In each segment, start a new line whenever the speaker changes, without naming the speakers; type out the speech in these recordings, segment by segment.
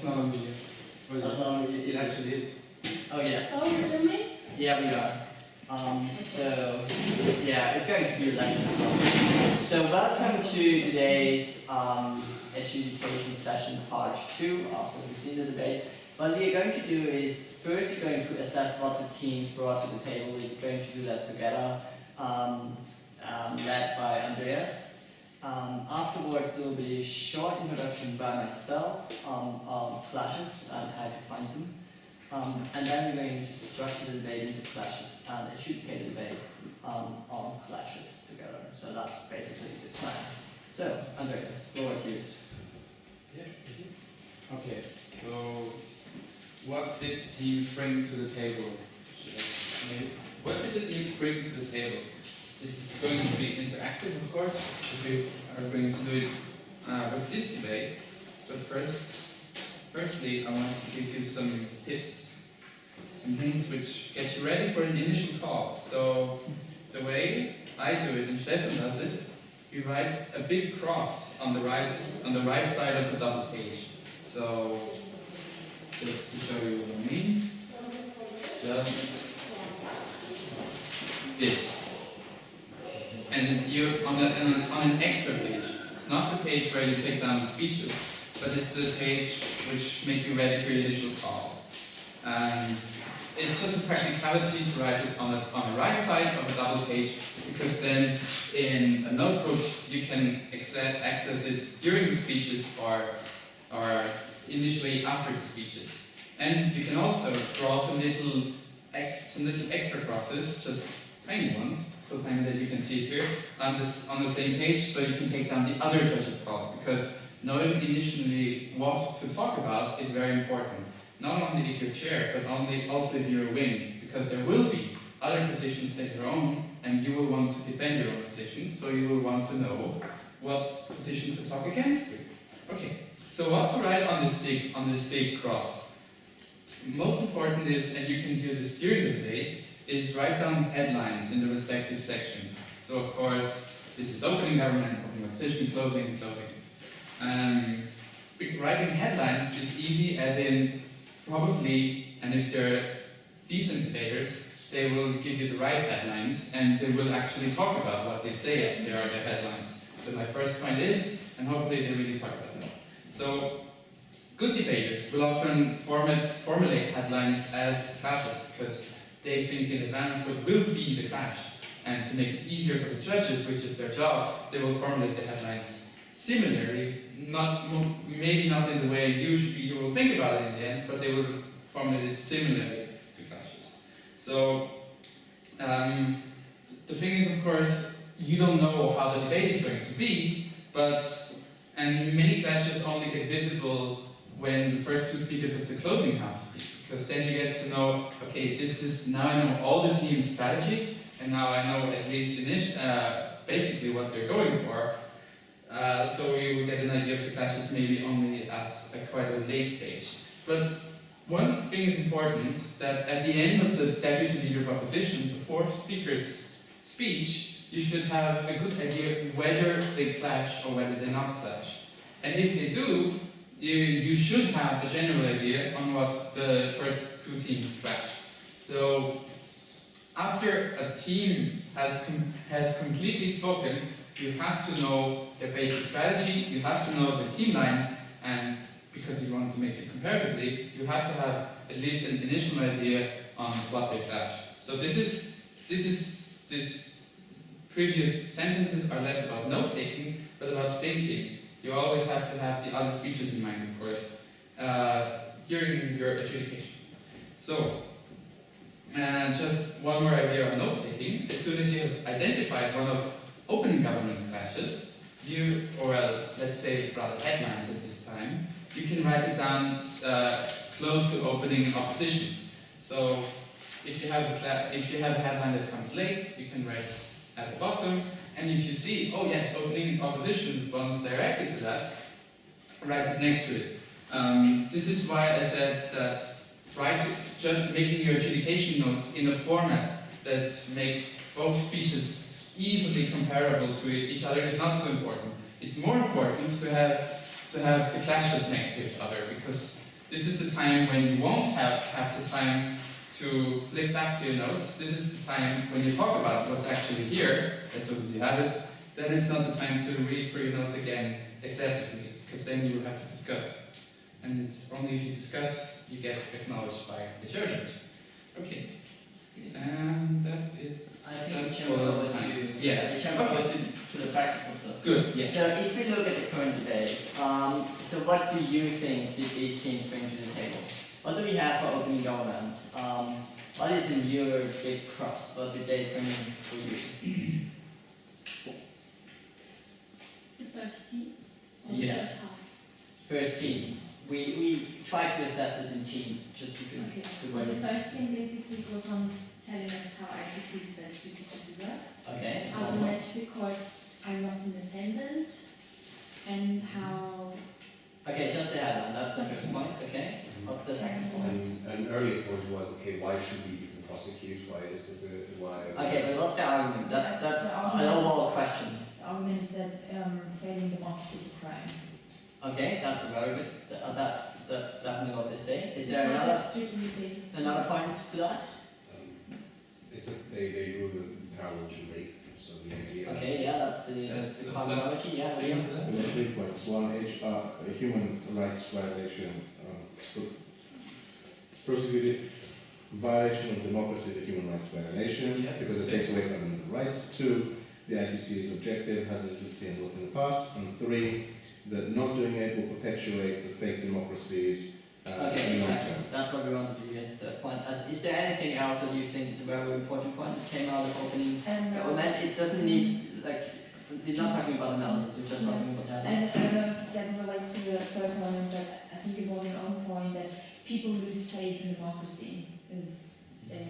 not on video.
That's not on video.
It actually is.
Oh yeah.
Oh, you're filming?
Yeah, we are. So yeah, it's going to be a lecture. So welcome to today's adjudication session part 2 after we've seen the debate. What we are going to do is first we're going to assess what the teams brought to the table. We're going to do that together, led by Andreas. Afterwards there will be a short introduction by myself on clashes and how to find them. And then we're going to structure the debate into clashes and adjudicate the debate on clashes together. So that's basically the plan. So, Andreas, floor is yours.
Yeah, is it? Okay, so what did teams bring to the table? What did the teams bring to the table? This is going to be interactive, of course, if we are going to do it with this debate. But firstly, I want to give you some tips, some things which get you ready for an initial call. So the way I do it, and Stefan does it, we write a big cross on the right side of the double page. So just to show you what I mean, just this. And you on an extra page. It's not the page where you take down the speeches, but it's the page which makes you ready for your initial call. And it's just a practicality to write it on the right side of a double page, because then in a notebook you can access it during the speeches or initially after the speeches. And you can also draw some little extra crosses, just tiny ones, so tiny that you can see it here, on the same page, so you can take down the other judges' calls, because knowing initially what to talk about is very important. Not only if you're chair, but also if you're a wing, because there will be other positions later on, and you will want to defend your own position, so you will want to know what position to talk against you. Okay, so what to write on this big cross? Most important is, and you can do this during the debate, is write down headlines in the respective section. So of course, this is opening government, opening opposition, closing. Writing headlines is easy, as in probably, and if they're decent debaters, they will give you the right headlines and they will actually talk about what they say if there are the headlines. So my first point is, and hopefully they really talk about that. So good debaters will often formulate headlines as clashes, because they think in advance what will be the clash. And to make it easier for the judges, which is their job, they will formulate the headlines similarly, maybe not in the way usually you will think about it in the end, but they will formulate it similarly to clashes. So the thing is, of course, you don't know how the debate is going to be, and many clashes only get visible when the first two speakers of the closing half speak, because then you get to know, okay, now I know all the team's strategies, and now I know at least basically what they're going for. So you will get an idea of the clashes maybe only at quite a late stage. But one thing is important, that at the end of the deputy leader of opposition, the fourth speaker's speech, you should have a good idea whether they clash or whether they not clash. And if they do, you should have a general idea on what the first two teams clash. So after a team has completely spoken, you have to know their basic strategy, you have to know the team line, and because you want to make it comparatively, you have to have at least an initial idea on what they clash. So this previous sentences are less about note-taking, but about thinking. You always have to have the other speeches in mind, of course, during your adjudication. So, just one more idea on note-taking. As soon as you have identified one of opening government's clashes, let's say rather headlines at this time, you can write it down close to opening oppositions. So if you have a headline that comes late, you can write at the bottom, and if you see, oh yes, opening opposition responds directly to that, write it next to it. This is why I said that making your adjudication notes in a format that makes both speeches easily comparable to each other is not so important. It's more important to have the clashes next to each other, because This is the time when you won't have the time to flip back to your notes. This is the time when you talk about what's actually here, as soon as you have it. Then it's not the time to read through your notes again excessively, because then you will have to discuss. And only if you discuss, you get acknowledged by the judge. Okay. And that is...
I think
that's
we
for
can go
the time.
to,
Yes.
we can go to the practical stuff.
Good, yes.
So if we look at the current debate, so what do you think did these teams bring to the table? What do we have for opening government? What is in your big cross? What did they bring for you?
The first team? Or
Yes.
the first half?
First team. We try to assess this in teams just because
Okay,
the
so
way.
the first thing basically goes on telling us how ICC is best suited to do that,
Okay.
how domestic courts are not independent, and how...
Okay, just the headline. That's the first point. Okay. What's the second point?
An earlier point was, okay, why should we even prosecute? Why is this why?
Okay, but what's the argument? That's an overall question.
The argument is that failing democracy is a crime.
Okay, that's a very good. That's definitely what they say. Is there
Because
another
it's strictly based on-
another point to that?
They drew the parallel to rape, so the idea.
Okay, yeah, that's the commonality. Yeah, Liam.
There were 3 points. One, a human rights violation. Prosecuted violation of democracy is a human rights violation
Yeah,
because it takes away fundamental rights. 2, the ICC is objective, hasn't seen looked in the past. And 3, that not doing it will perpetuate the fake democracies
Okay,
in the long
exactly.
term.
That's what we wanted to get the point. Is there anything else that you think is a very important point that came out of opening?
And,
It doesn't need we're not talking about analysis. We're just talking about that.
and I don't know if that relates to the third point, but I think it was your own point that people lose faith in democracy.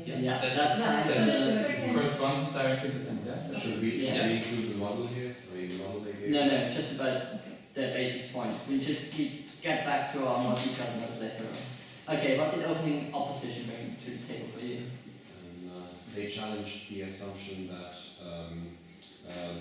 Yeah, that's
that corresponds directly to them, yeah?
Should we
Yeah.
include the model here? I mean, the model they gave.
No, it's just about the basic points. We get back to our more detailed notes later on. Okay, what did opening opposition bring to the table for you?
And, they challenged the assumption that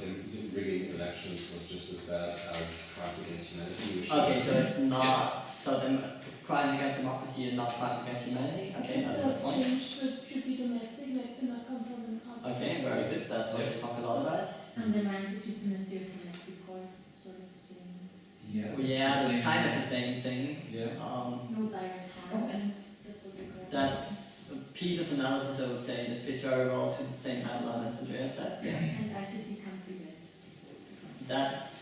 the rigging elections was just as bad as crimes against humanity. Which
Okay, so it's not so the crimes against democracy and not crimes against humanity. Okay, that's the point.
Change should be domestic, like cannot come from an outside.
Okay, very good. That's what they talk a lot about.
Undermines legitimacy of domestic court, so it's
Yeah.
Well, yeah, that's kind of the same thing.
Yeah.
No direct harm, and that's what they call it.
That's a piece of analysis I would say that fits very well to the same headline as Andreas said. Yeah.
And ICC can't prevent.
That's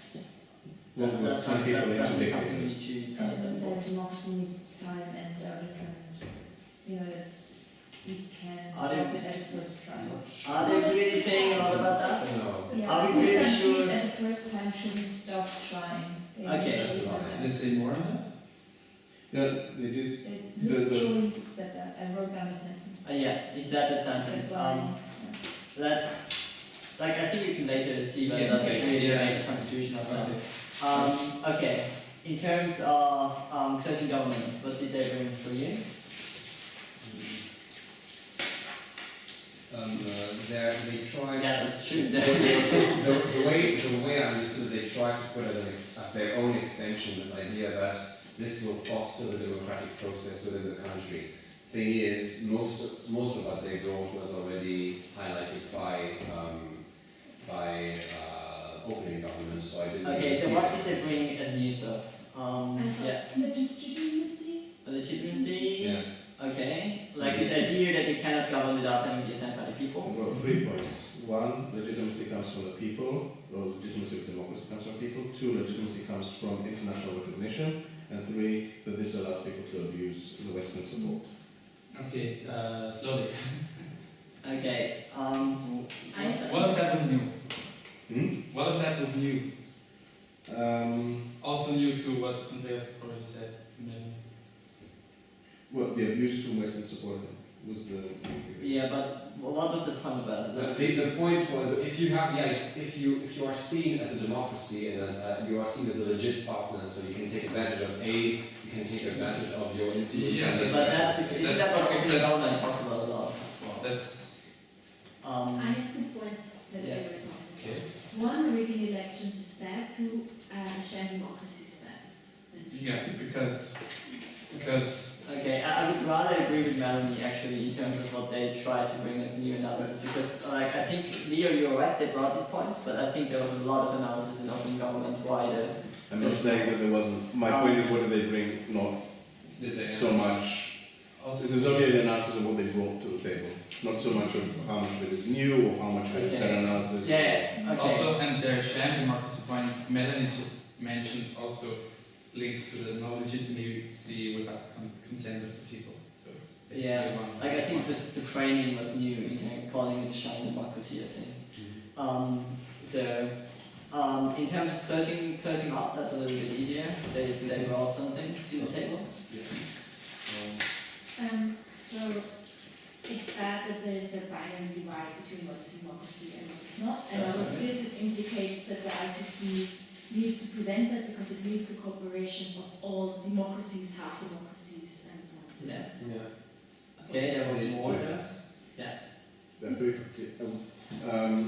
Well,
that's
some people
definitely
need to
something we
dictate
need to
And that democracy needs time and there are different, that we can
Are
stop
they-
it at the first trial.
Are they really saying a lot about that?
No.
Yeah,
Are we
who
really
succeeds
sure?
at the first time shouldn't stop trying. They
Okay.
usually
That's
said
Did they say more on that?
No, they did.
that.
The-
Literally said that, I wrote down the sentence.
Yeah, is that the sentence?
That's why,
Let's I think we can later see whether
Yeah,
that's
okay,
really a
yeah.
major contribution of that.
Okay.
Okay, in terms of closing government, what did they bring for you?
They tried.
Yeah, that's true.
The way I understood it, they tried to put it as their own extension, this idea that this will foster the democratic process within the country. Thing is, most of what they brought was already highlighted by opening government, so I didn't.
Okay,
really
so
see
what
it.
did they bring as new stuff? Yeah,
Legitimacy.
legitimacy.
Yeah.
Okay, like this idea that you cannot govern without having to sent by the people.
Well, 3 points. 1, legitimacy comes from the people, or legitimacy of democracy comes from people. 2, legitimacy comes from international recognition. And 3, that this allows people to abuse the Western support.
Okay, slowly.
Okay,
What if that was new?
Hmm?
What if that was new?
Um,
Also new to what Andreas already said. Maybe.
well, the abuse from Western support was the.
yeah, but what was the point about it?
The point was, if you have if you are seen as a democracy and you are seen as a legit partner, so you can take advantage of aid, you can take advantage of your influence.
Yeah,
and
But isn't that what
okay,
opening
that's-
government talks about a lot as well?
That's
I have 2 points that
Yeah.
they were talking about.
okay.
One, rigging elections is bad. 2, sham democracy is bad.
Yeah, because Because
Okay, I would rather agree with Melanie actually in terms of what they try to bring as new analysis, because like I think Leo, you're right, they brought these points, but I think there was a lot of analysis in open government why there's.
I'm not saying that there wasn't. My point is, what did they bring? Not
Did they
so much.
also
It is only the analysis of what they brought to the table, not so much of how much of it is new or how much of it is better analysis.
Yeah, okay.
Also, and their shared democracy point, Melanie just mentioned also links to the no legitimacy without consent of the people. So it's basically
Yeah,
one
like I think
point.
the framing was new, calling it shared democracy, I think. In terms of closing up, that's a little bit easier. They brought something to the table.
So it's bad that there is a binary divide between what is democracy and what is not, and out of it indicates that the ICC needs to prevent that because it leads to corporations of all democracies, half democracies, and so on.
Yeah.
Yeah.
Okay, there was more.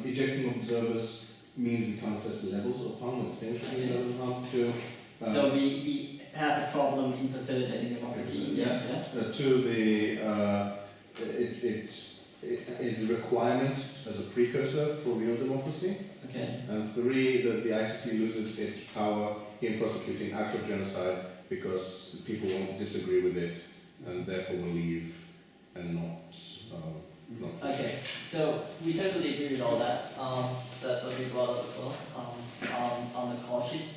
Ejecting observers means we can't assess the levels of harm and extent of harm to.
So we have a problem in facilitating democracy.
Yes.
Yeah?
It is a requirement as a precursor for real democracy.
Okay.
And 3, that the ICC loses its power in prosecuting actual genocide because people won't disagree with it and therefore will leave and not.
Okay. So we totally agree with all that. That's what we brought up as well. On the call sheet.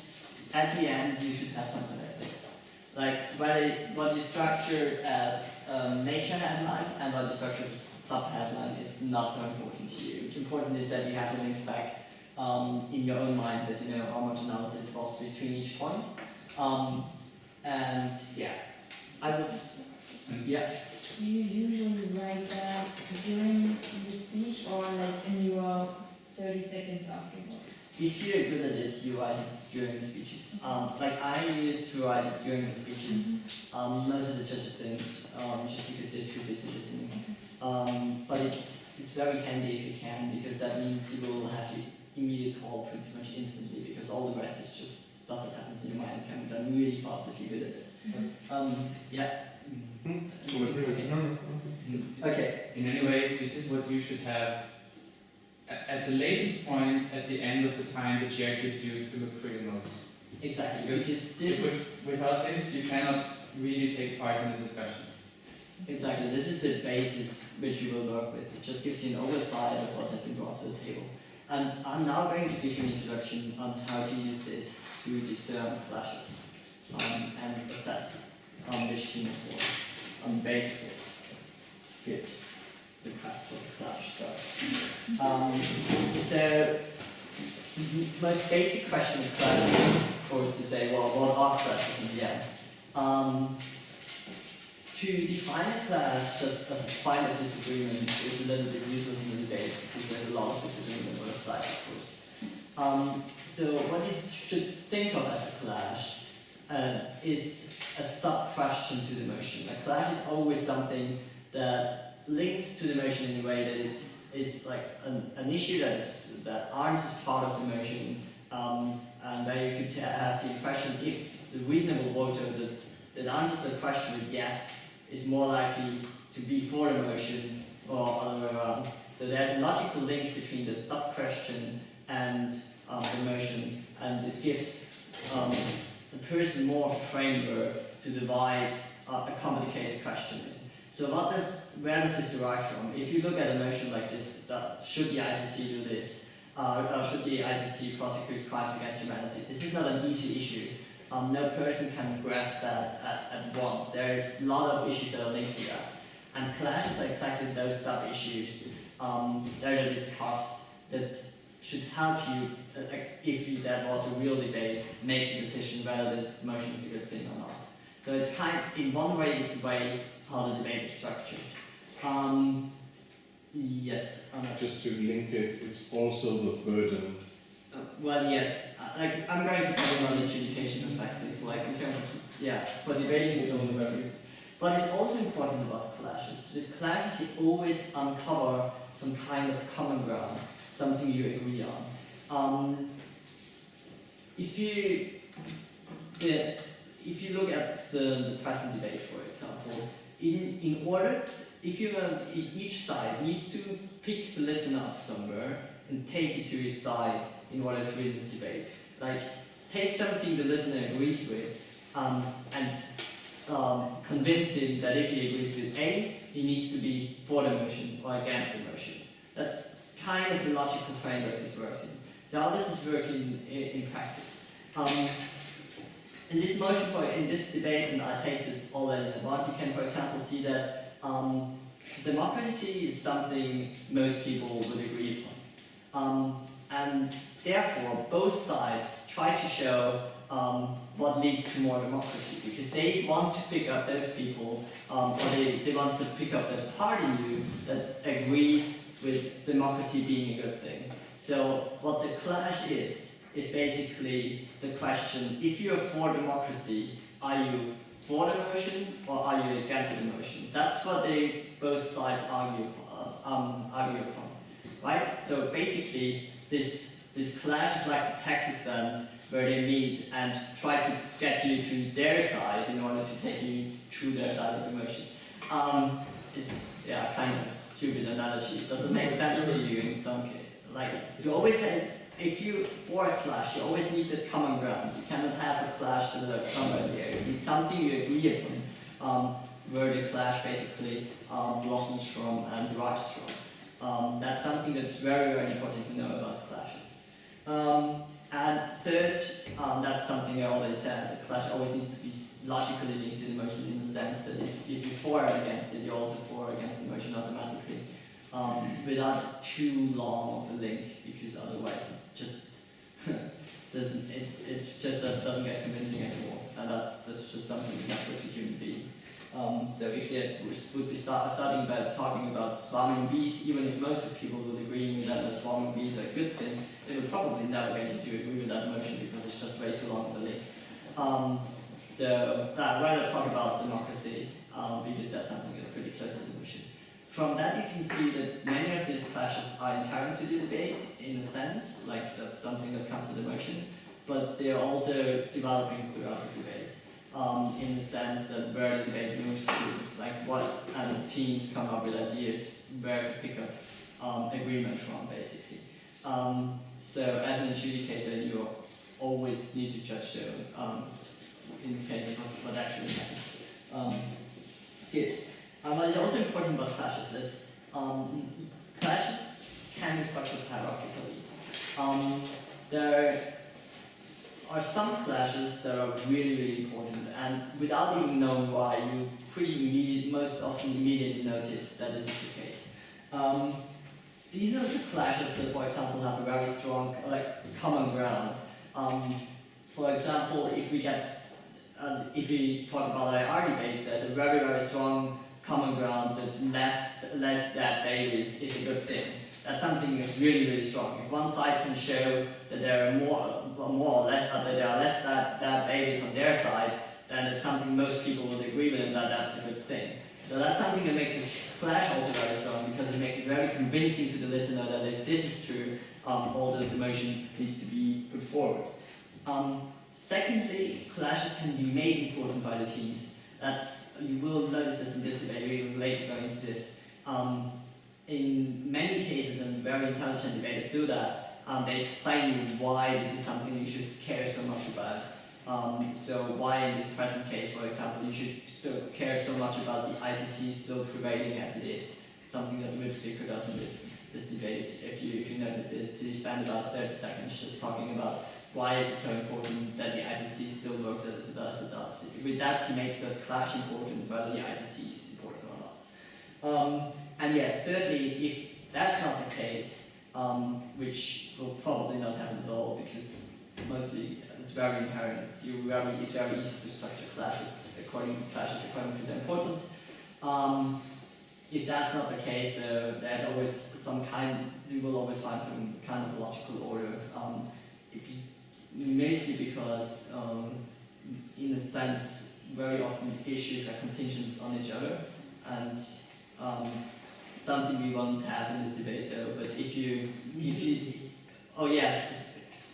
At the end, you should have something like this. Like what you structure as a major headline and what you structure as a sub-headline is not so important to you. Important is that you have the links back in your own mind, that you know how much analysis was between each point. And yeah, I was, yeah.
Do you usually write that during the speech or like in your 30 seconds afterwards?
If you're good at it, you write it during the speeches. Like I used to write it during the speeches. Most of the judges don't, just because they're too busy listening. But it's very handy if you can, because that means you will have your immediate call pretty much instantly, because all the rest is just stuff that happens in your mind and can be done really fast if you're good at it. Yeah. Okay.
In any way, this is what you should have at the latest point, at the end of the time the chair gives you to look through your notes.
Exactly.
Because
This is
without this, you cannot really take part in the discussion.
exactly. This is the basis which you will work with. It just gives you an oversight of what has been brought to the table. And I'm now going to give you an introduction on how to use this to discern clashes and assess which team is more. Basically, good. The class or the clash stuff. So, the most basic question of clashes is, of course, to say, well, what are clashes in the end? To define a clash just as a point of disagreement is a little bit useless in the debate, because there's a lot of disagreement on both sides, of course. So what you should think of as a clash is a sub-question to the motion. A clash is always something that links to the motion in a way that it is like an issue that answers part of the motion, and where you could have the impression if the reasonable voter that answers the question with yes is more likely to be for the motion or other way around. So there's a logical link between the sub-question and the motion, and it gives the person more of a framework to divide a complicated question in. So where does this derive from? If you look at a motion like this, should the ICC do this? Or should the ICC prosecute crimes against humanity? This is not an easy issue. No person can grasp that at once. There's a lot of issues that are linked to that. And clashes are exactly those sub-issues that are discussed that should help you, if that was a real debate, make a decision whether this motion is a good thing or not. So it's in one way, it's a way how the debate is structured. Yes.
Just to link it, it's also the burden.
Well, yes. I'm going to cover on the adjudication perspective, like in terms of, for debating it's only very. But it's also important about clashes. With clashes, you always uncover some kind of common ground, something you agree on. If if you look at the present debate, for example, in order, if you know, each side needs to pick the listener up somewhere and take it to his side in order to win this debate. Like, take something the listener agrees with and convince him that if he agrees with A, he needs to be for the motion or against the motion. That's kind of the logical framework this works in. So how does this work in practice? In this motion, in this debate, and I take it already in advance, you can, for example, see that democracy is something most people would agree upon. And therefore, both sides try to show what leads to more democracy, because they want to pick up those people, or they want to pick up the party view that agrees with democracy being a good thing. So what the clash is basically the question, if you are for democracy, are you for the motion or are you against the motion? That's what both sides argue upon, right? So basically, this clash is like the taxi stand where they meet and try to get you to their side in order to take you through their side of the motion. It's kind of a stupid analogy. It doesn't make sense to you in some case. Like, you always have, if you for a clash, you always need that common ground. You cannot have a clash that is somewhere there. You need something you agree upon, where the clash basically blossoms from and derives from. That's something that's very, very important to know about clashes. And third, that's something I already said, the clash always needs to be logically linked to the motion, in the sense that if you're for or against it, you're also for or against the motion automatically, without too long of a link, because otherwise it just doesn't get convincing anymore, and that's just something that's natural to human being. So if they would be starting by talking about swarming bees, even if most of people would agree with that swarming bees are a good thing, they would probably never get you to agree with that motion because it's just way too long of a link. So I'd rather talk about democracy because that's something that's pretty close to the motion. From that you can see that many of these clashes are inherent to the debate in a sense, like that's something that comes to the motion, but they're also developing throughout the debate. In the sense that where the debate moves to, like what teams come up with ideas, where to pick up agreement from, basically. So as an adjudicator, you always need to judge the in the case of what actually happened. Good. What is also important about clashes is clashes can be structured hierarchically. There are some clashes that are really, really important, and without even knowing why, you most often immediately notice that this is the case. These are the clashes that, for example, have a very strong common ground. For example, if we talk about IR debates, there's a very, very strong common ground that less dead babies is a good thing. That's something that's really, really strong. If one side can show that there are more or less, that there are less dead babies on their side, then it's something most people would agree with, and that's a good thing. So that's something that makes this clash also very strong, because it makes it very convincing to the listener that if this is true, also the motion needs to be put forward. Secondly, clashes can be made important by the teams. You will notice this in this debate, we will later go into this. In many cases, and very intelligent debaters do that, they explain why this is something you should care so much about. So why in the present case, for example, you should care so much about the ICC still prevailing as it is. Something that Will Speaker does in this debate. If you noticed it, he spent about 30 seconds just talking about why is it so important that the ICC still works as it does. With that, he makes that clash important, whether the ICC is important or not. And yet, thirdly, if that's not the case, which will probably not happen at all, because mostly it's very inherent. It's very easy to structure clashes according to their importance. If that's not the case, there's always you will always find some kind of logical order. Mostly because, in a sense, very often issues are contingent on each other, and something we won't have in this debate though. But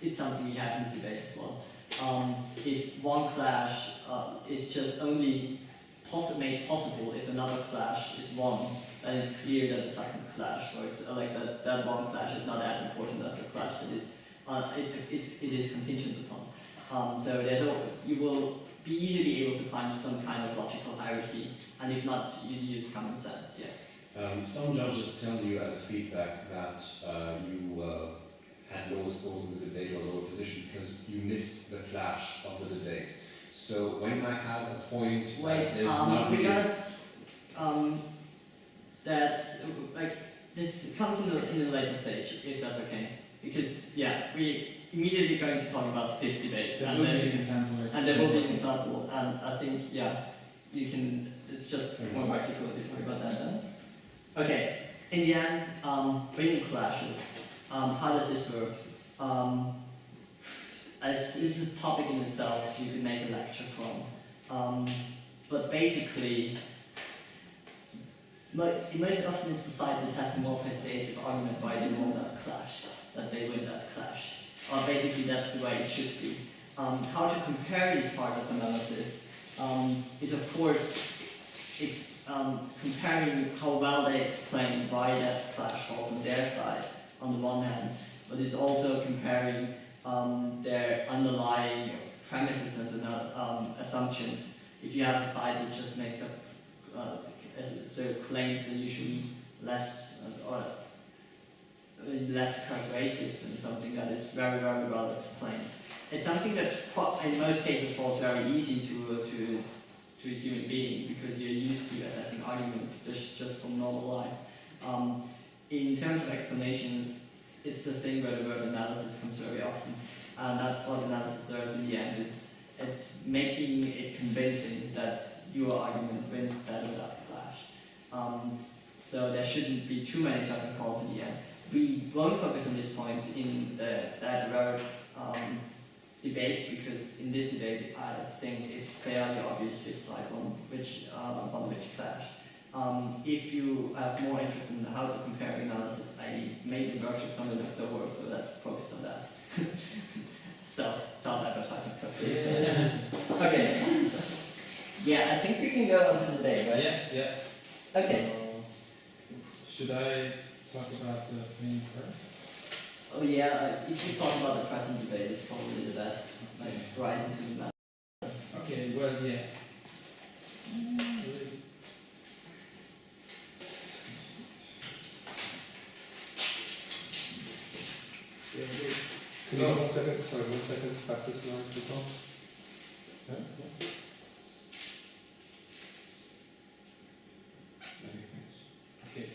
it's something we have in this debate as well. if one clash is just only made possible if another clash is won, then it's clear that the second clash, or it's like that one clash is not as important as the clash that it is contingent upon. So you will be easily able to find some kind of logical hierarchy, and if not, you use common sense. Yeah.
Some judges tell you as a feedback that you had lower scores in the debate or lower position because you missed the clash of the debate. So when I have a point that is not
we
really...
gotta, that's, like, this comes in the later stage, if that's okay. Because, yeah, we immediately going to talk about this debate.
There will be an example.
And there will be an example, and I think, yeah, you can, it's just more practical to talk about that then. Okay, in the end, winning clashes, how does this work? As this is a topic in itself, you could make a lecture from. But basically, most often in society it has the more persuasive argument why they won that clash, that they win that clash. Or basically that's the way it should be. How to compare this part of analysis is of course it's comparing how well they explain why that clash falls on their side on the one hand, but it's also comparing their underlying premises and assumptions. If you have a side that just makes up so claims are usually less persuasive than something that is very, very well explained. It's something that in most cases falls very easy to a human being because you're used to assessing arguments just from normal life. In terms of explanations, it's the thing where the word analysis comes very often, and that's what analysis does in the end. It's making it convincing that your argument wins that or that clash. So there shouldn't be too many judgment calls in the end. We won't focus on this point in that very debate because in this debate I think it's fairly obvious which side won which clash. If you have more interest in how to compare analysis, I made a workshop somewhere left over, so let's focus on that. Self-advertising purposes. Okay. Yeah, I think we can go on to the debate, right?
Yeah.
Okay.
Should I talk about the thing first?
Oh yeah, if you talk about the present debate, it's probably the best. Like right into the matter.
Okay, well, yeah.
One second, back to slides before.
Sorry? Okay,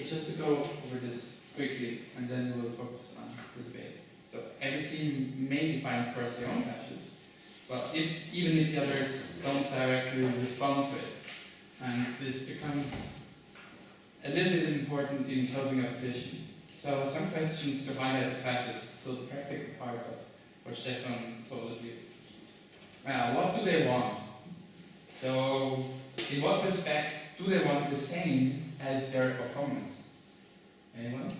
just to go over this quickly, and then we'll focus on the debate. So every team may define, of course, their own clashes, but even if the others don't directly respond to it, and this becomes a little bit important in closing a position. So some questions to highlight the clashes, so the practical part of what Stefan told you. What do they want? So in what respect do they want the same as their opponents? Anyone?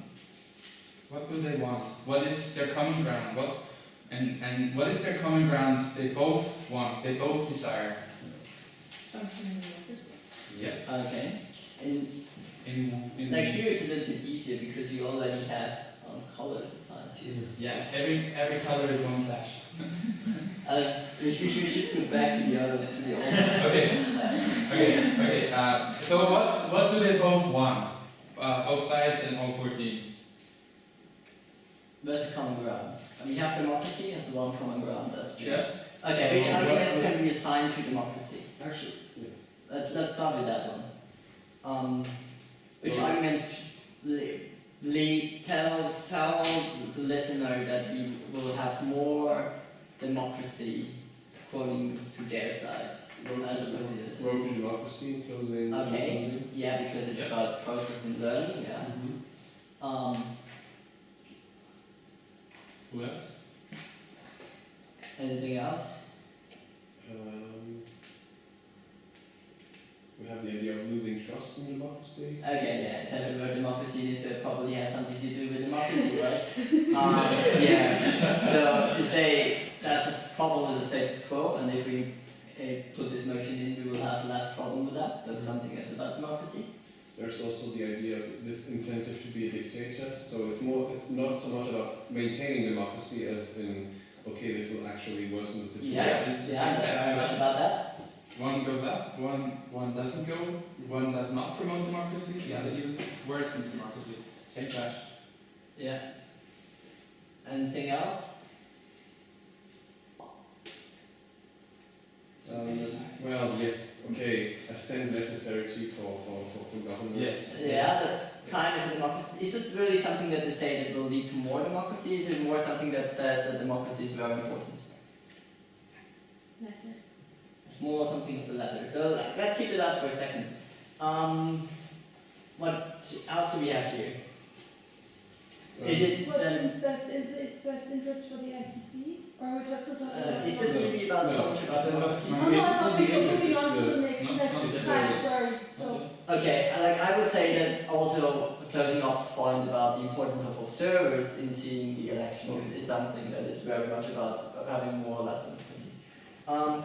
What do they want? What is their common ground? And what is their common ground they both want, they both desire?
Functioning democracy.
Yeah.
Okay. And like here it's a little bit easier because you already have colors assigned to you.
Yeah, every color is one clash.
You should go back to the other to the old one.
Okay. So what do they both want? Both sides and all four teams.
Where's the common ground? I mean, you have democracy as the one common ground. That's true.
Yeah.
Okay. Which arguments can be assigned to democracy?
Actually, yeah.
Let's start with that one. Which arguments tell the listener that we will have more democracy according to their side as opposed to the
Road to democracy, closing.
Okay, yeah, because it's about process and learning, yeah.
Mm-hmm.
Who else?
Anything else?
We have the idea of losing trust in democracy.
Okay, yeah, it has the word democracy, it probably has something to do with democracy, right? Yeah, so to say
there's also the idea of this incentive to be a dictator. So it's not so much about maintaining democracy as in, okay, this will actually worsen the situation.
That's very much about that.
One goes up, one doesn't go, one does not promote democracy, the other even worsens democracy. Same clash.
Yeah. Anything else?
Well, yes, okay, assent necessity for government.
Yes.
Yeah, that's kind of a democracy. Is it really something that they say that will lead to more democracy? Is it more something that says that democracy is very important?
Latter.
It's more something of the latter. So let's keep it out for a second. What else do we have here? Is it
What's
then,
in best interest for the ICC? Or are we just talking about
is it really about so much about democracy?
Oh no, I thought we were
interest,
moving on
it's
to
the-
the next
not the
slide,
service.
sorry. So,
Okay, I would say that also closing Off's point about the importance of observers in seeing the elections is something that is very much about having more or less democracy.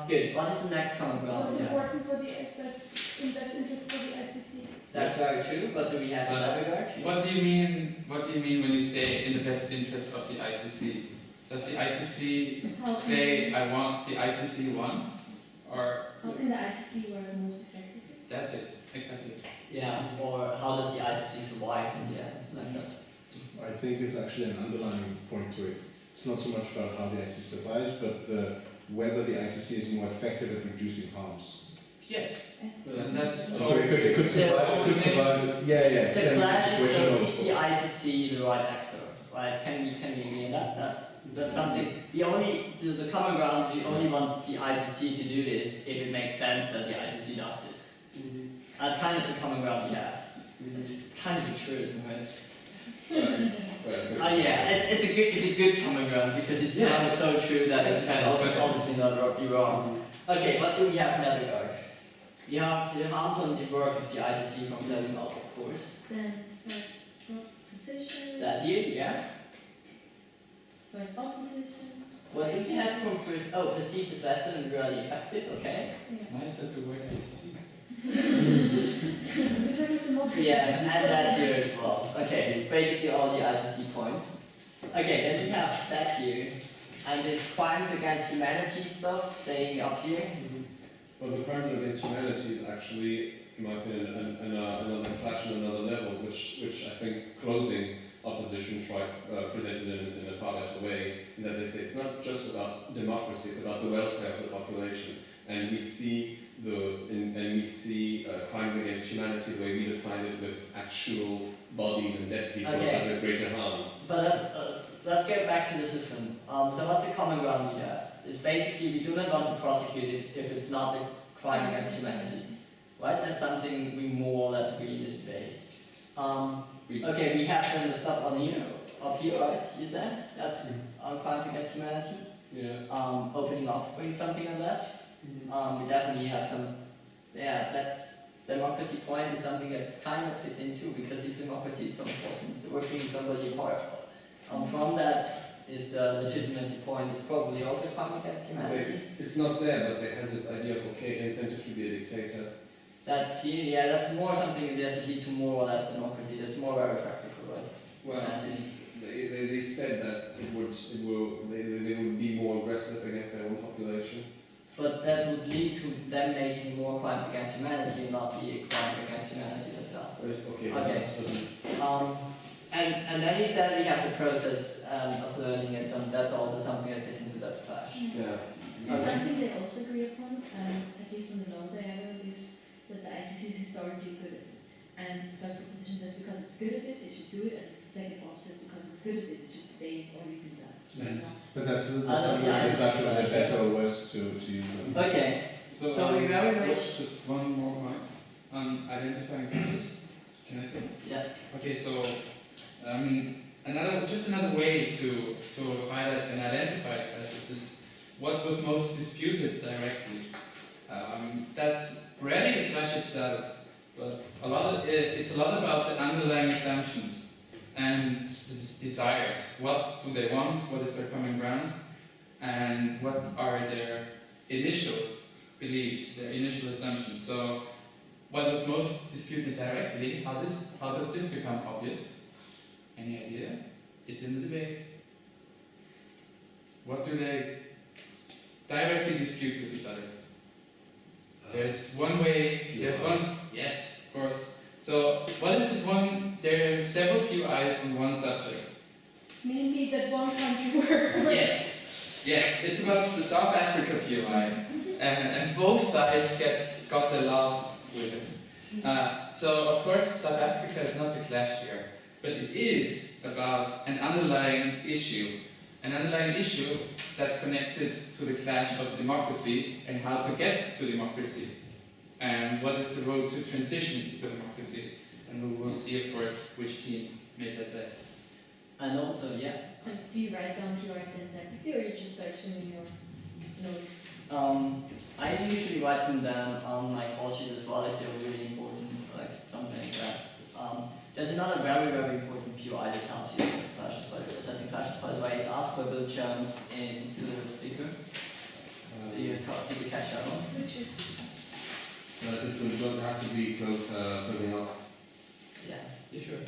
Good. What is the next common ground?
what's
we have?
important for the best interest for the ICC?
That's very true. What do we have in that regard?
What do you mean when you say in the best interest of the ICC? Does the ICC
How
say I want the ICC once, or
how can the ICC work most effectively?
that's it exactly?
Yeah. Or how does the ICC survive in the end? Like that.
I think it's actually an underlying point to it. It's not so much about how the ICC survives, but whether the ICC is more effective at reducing harms.
Yes.
And
And that's
So if it could survive, yeah.
The
same
clash is,
situation
so
of-
is the ICC the right actor? Right? Can we agree on that? That's something. The common ground is you only want the ICC to do this if it makes sense that the ICC does this. That's kind of the common ground we have. It's kind of the truth, isn't it? It's a good common ground because it sounds so true that it can obviously not be wrong. Okay, what do we have in that regard? We have the harms on the work of the ICC from closing up, of course.
then first drop position,
That here, yeah.
first opposition.
What do we have from first? Oh, perceived as Western and really effective. Okay.
It's nice that the word ICC.
Is it with democracy?
Yes, and that here as well. Okay, it's basically all the ICC points. Okay, then we have that here, and this crimes against humanity stuff staying up here.
Well, the crimes against humanity is actually, in my opinion, another clash on another level, which I think closing opposition presented in a far better way, in that they say it's not just about democracy, it's about the welfare of the population. And we see crimes against humanity the way we define it, with actual bodies and dead people as a greater harm.
But let's get back to the system. So what's the common ground we have? It's basically we do not want to prosecute it if it's not a crime against humanity. Right? That's something we more or less agree in this debate. Okay, we have then the stuff on here, up here, right? You said? That's crimes against humanity.
Yeah.
Opening up, doing something on that. We definitely have some, that's democracy point is something that kind of fits into, because if democracy is so important, working somebody apart. From that is the legitimacy point is probably also crime against humanity.
It's not there, but they had this idea of, okay, incentive to be a dictator.
That's more something that doesn't lead to more or less democracy. That's more very practical, right?
Well,
Incentive.
they said that they would be more aggressive against their own population.
But that would lead to them making more crimes against humanity and not be a crime against humanity themselves.
Okay,
And then you said we have the process of learning it, and that's also something that fits into that clash.
Yeah.
And something they also agree upon, at least on the law they have, is that the ICC is historically good at it. And the first proposition says because it's good at it, it should do it, and the second part says because it's good at it, it should stay or you do that.
Yes.
But that's the
yeah,
battle of the better or worse to use them.
Okay, so we very much.
Just one more point on identifying clashes. Can I say?
Yeah.
Okay, so another way to highlight and identify clashes is what was most disputed directly. That's rarely the clash itself, but it's a lot about the underlying assumptions and desires. What do they want? What is their common ground? And what are their initial beliefs, their initial assumptions? So what was most disputed directly, how does this become obvious? Any idea? It's in the debate. What do they directly dispute with each other? There's one way, there's one, yes, of course. So, what is this one? There are several POIs on one subject.
Mainly that one country worked.
Yes, it's about the South Africa POI. And both sides got the laughs with it. So, of course, South Africa is not the clash here, but it is about an underlying issue. An underlying issue that connected to the clash of democracy and how to get to democracy. And what is the road to transition to democracy? And we will see, of course, which team made that best.
And also, yeah,
Do you write down POIs then separately, or you just search them in your notes?
I usually write them down on my call sheet as well if they're really important, like something like that. There's another very, very important POI that helps you with clashes, assessing clashes, by the way. It's asked by Bill Jones in the speaker. Did you catch that one?
Which is
It's when the job has to be closing up.
Yeah.
Yeah, sure.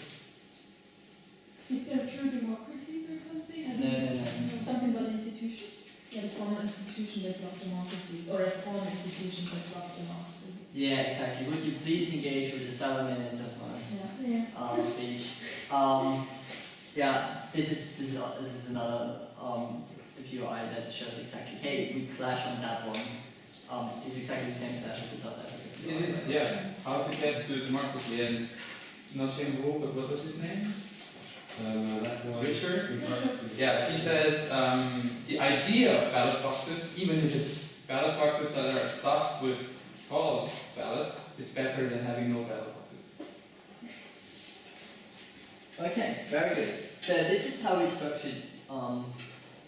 If they're true democracies or something? I
No,
don't
no, no.
something about institutions? Yeah, the formal institution that block democracies, or a formal institution that block democracy.
Yeah, exactly. Would you please engage with the 7 minutes of my
Yeah.
speech? Yeah, this is another POI that shows exactly, hey, we clash on that one. It's exactly the same clash with the South Africa POI.
It is, yeah. How to get to democracy and not shame the rule, but what was his name?
That was
Richard? Yeah, he says the idea of ballot boxes, even if it's ballot boxes that are stuffed with false ballots, is better than having no ballot boxes.
Okay, very good. So this is how we structured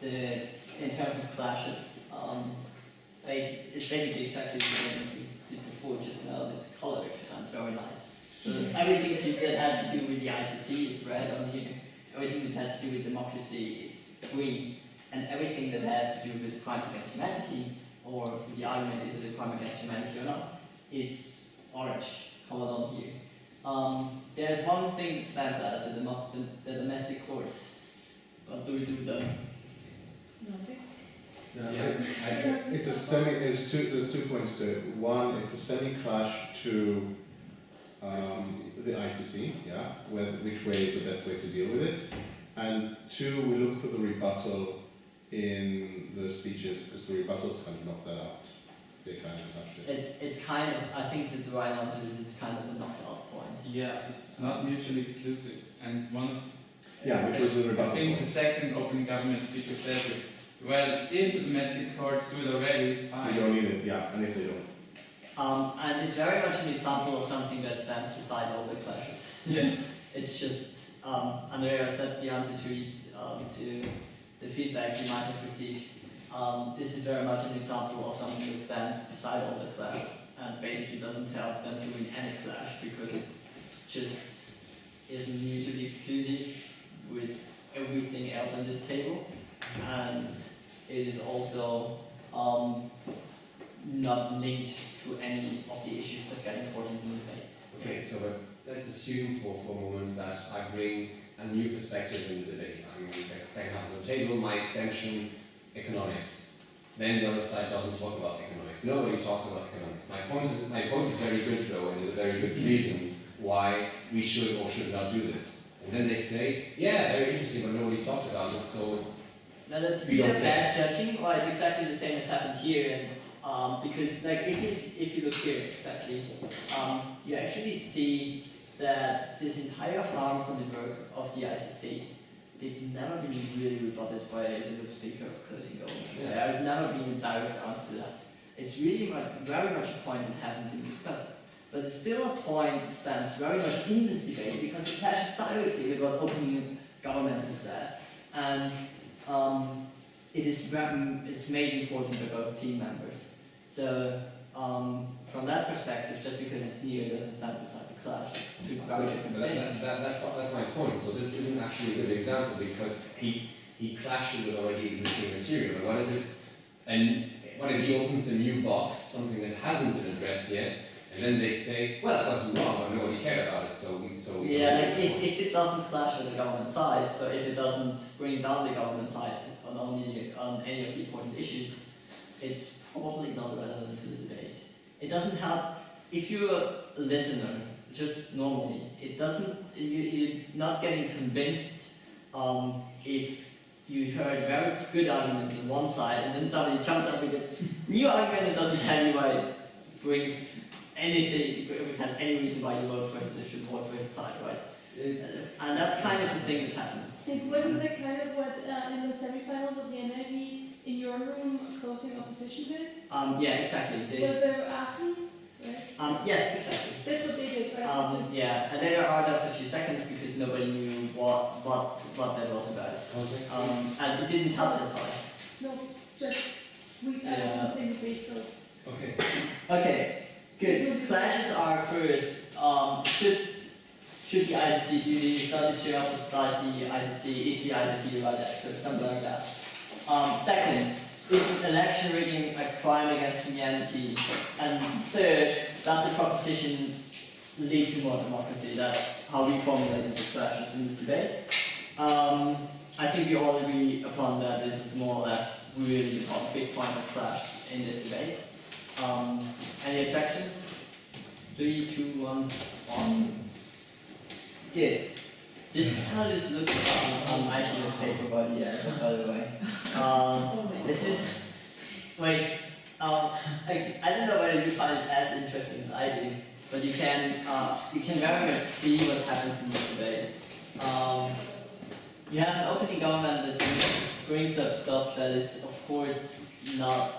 in terms of clashes. It's basically exactly the same as we did before, just now it's colored and it's very nice. So everything that has to do with the ICC is red on here, everything that has to do with democracy is green, and everything that has to do with crimes against humanity, or the argument is it a crime against humanity or not, is orange, colored on here. There's one thing that stands out, the domestic courts. What do we do with them?
Nothing.
It's a semi. There's 2 points to it. One, it's a semi-clash to the ICC, yeah, which way is the best way to deal with it. And 2, we look for the rebuttal in the speeches, because the rebuttals kind of knock that out. They kind of clashed it.
It's kind of, I think that the right answer is it's kind of a knockout point.
Yeah, it's not mutually exclusive. And one of
Which was the
I
rebuttal
think
point.
the second opening government speaker said it. Well, if the domestic courts do it already, fine.
We don't need it, yeah, and if they don't.
And it's very much an example of something that stands beside all the clashes.
Yeah.
It's just, Andreas, that's the answer to it, to the feedback you might have received. This is very much an example of something that stands beside all the clashes and basically doesn't help them to win any clash because it just isn't mutually exclusive with everything else on this table, and it is also not linked to any of the issues that get important in the debate.
Okay, so let's assume for a moment that I bring a new perspective in the debate. I mean, second half of the table, my extension, economics. Then the other side doesn't talk about economics. Nobody talks about economics. My point is very good though, and there's a very good reason why we should or should not do this. And then they say, yeah, very interesting, but nobody talked about it, so
Now that's
We don't
bad judging, or it's exactly the same as happened here, and because like if you look here exactly, you actually see that this entire harms on the work of the ICC, they've never been really rebutted by the speaker of closing government.
Yeah.
There has never been a direct answer to that. It's really very much a point that hasn't been discussed. But it's still a point that stands very much in this debate because it clashes directly with what opening government has said. And it's made important by both team members. So from that perspective, just because it's near doesn't stand beside the clash. It's two very different things.
that's my point. So this isn't actually a good example because he clashed with already existing material. And what if he opens a new box, something that hasn't been addressed yet, and then they say, well, it wasn't wrong, or nobody cared about it, so we
Yeah, like if it doesn't clash with the government side, so if it doesn't bring down the government side on any of the important issues, it's probably not relevant to the debate. It doesn't help if you're a listener, just normally. It doesn't. You're not getting convinced if you heard very good arguments on one side, and then somebody jumps up with a new argument and doesn't tell you why it brings anything, if it has any reason why you vote for it, you should vote for his side, right? And that's kind of the thing that happens.
Wasn't that kind of what in the semi-finals of Vienna in your room closing opposition did?
Yeah, exactly.
Was there Aachen, right?
Yes, exactly.
That's what they did, right? Just-
Yeah, and they were out after a few seconds because nobody knew what that was about. And it didn't help their side.
No, just I was in the same debate, so.
Okay.
Okay, good. Clashes are first. Should the ICC do this? Does it cheer up the society? ICC is the ICC the right actor? Something like that. Second, is election rigging a crime against humanity? And third, does the proposition lead to more democracy? That's how we formulated the clashes in this debate. I think we all agree upon that this is more or less really the big point of clash in this debate. Any objections? 3, 2, 1, awesome. Good. This is how this looks on my sheet of paper, by the way. This is, wait, I don't know whether you find it as interesting as I do, but you can very much see what happens in this debate. You have an opening government that brings up stuff that is, of course, not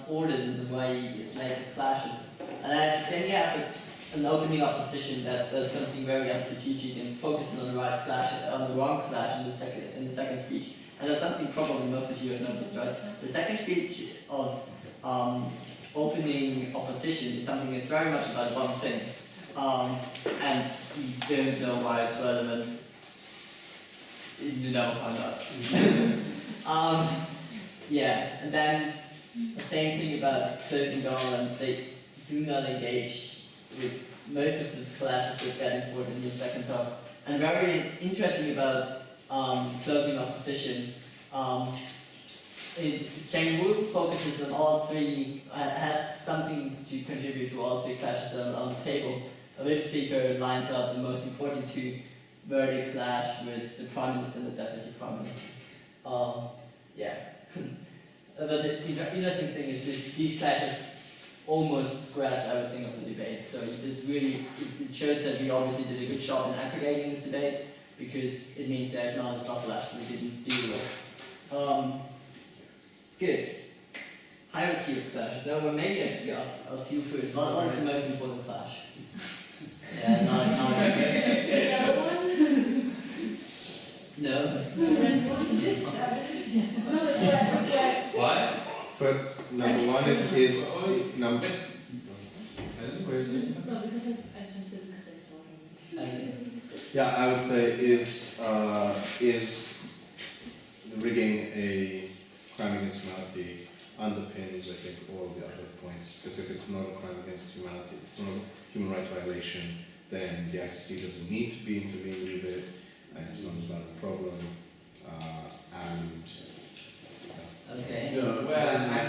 ordered in the way it's later clashes. And then you have an opening opposition that does something very strategic and focuses on the right clash, on the wrong clash in the second speech. And that's something probably most of you have noticed, right? The second speech of opening opposition is something that's very much about one thing. And you don't know why it's relevant. You never find out. Yeah, and then the same thing about closing government. They do not engage with most of the clashes that get important in the second term. And very interesting about closing opposition. Cheng-Wu focuses on all three, has something to contribute to all three clashes on the table. A whip speaker lines up the most important two, where they clash with the Prime Minister and the Deputy Prime Minister. Yeah. But the interesting thing is these clashes almost grasp everything of the debate. So it shows that we obviously did a good job in aggregating this debate, because it means there's not stuff left we didn't deal with. Good. Hierarchy of clashes. Now, well, maybe I should ask you first. What is the most important clash? Yeah,
The other one?
No.
You just said it.
No, that's right.
Why?
But number one is number.
I don't know where is it.
No, because I just said because I saw him.
Okay.
Yeah, I would say is the rigging a crime against humanity underpins, I think, all of the other points. Because if it's not a crime against humanity, it's not a human rights violation, then the ICC doesn't need to be intervened with it, and it's not as bad a problem.
Okay.
No, well, I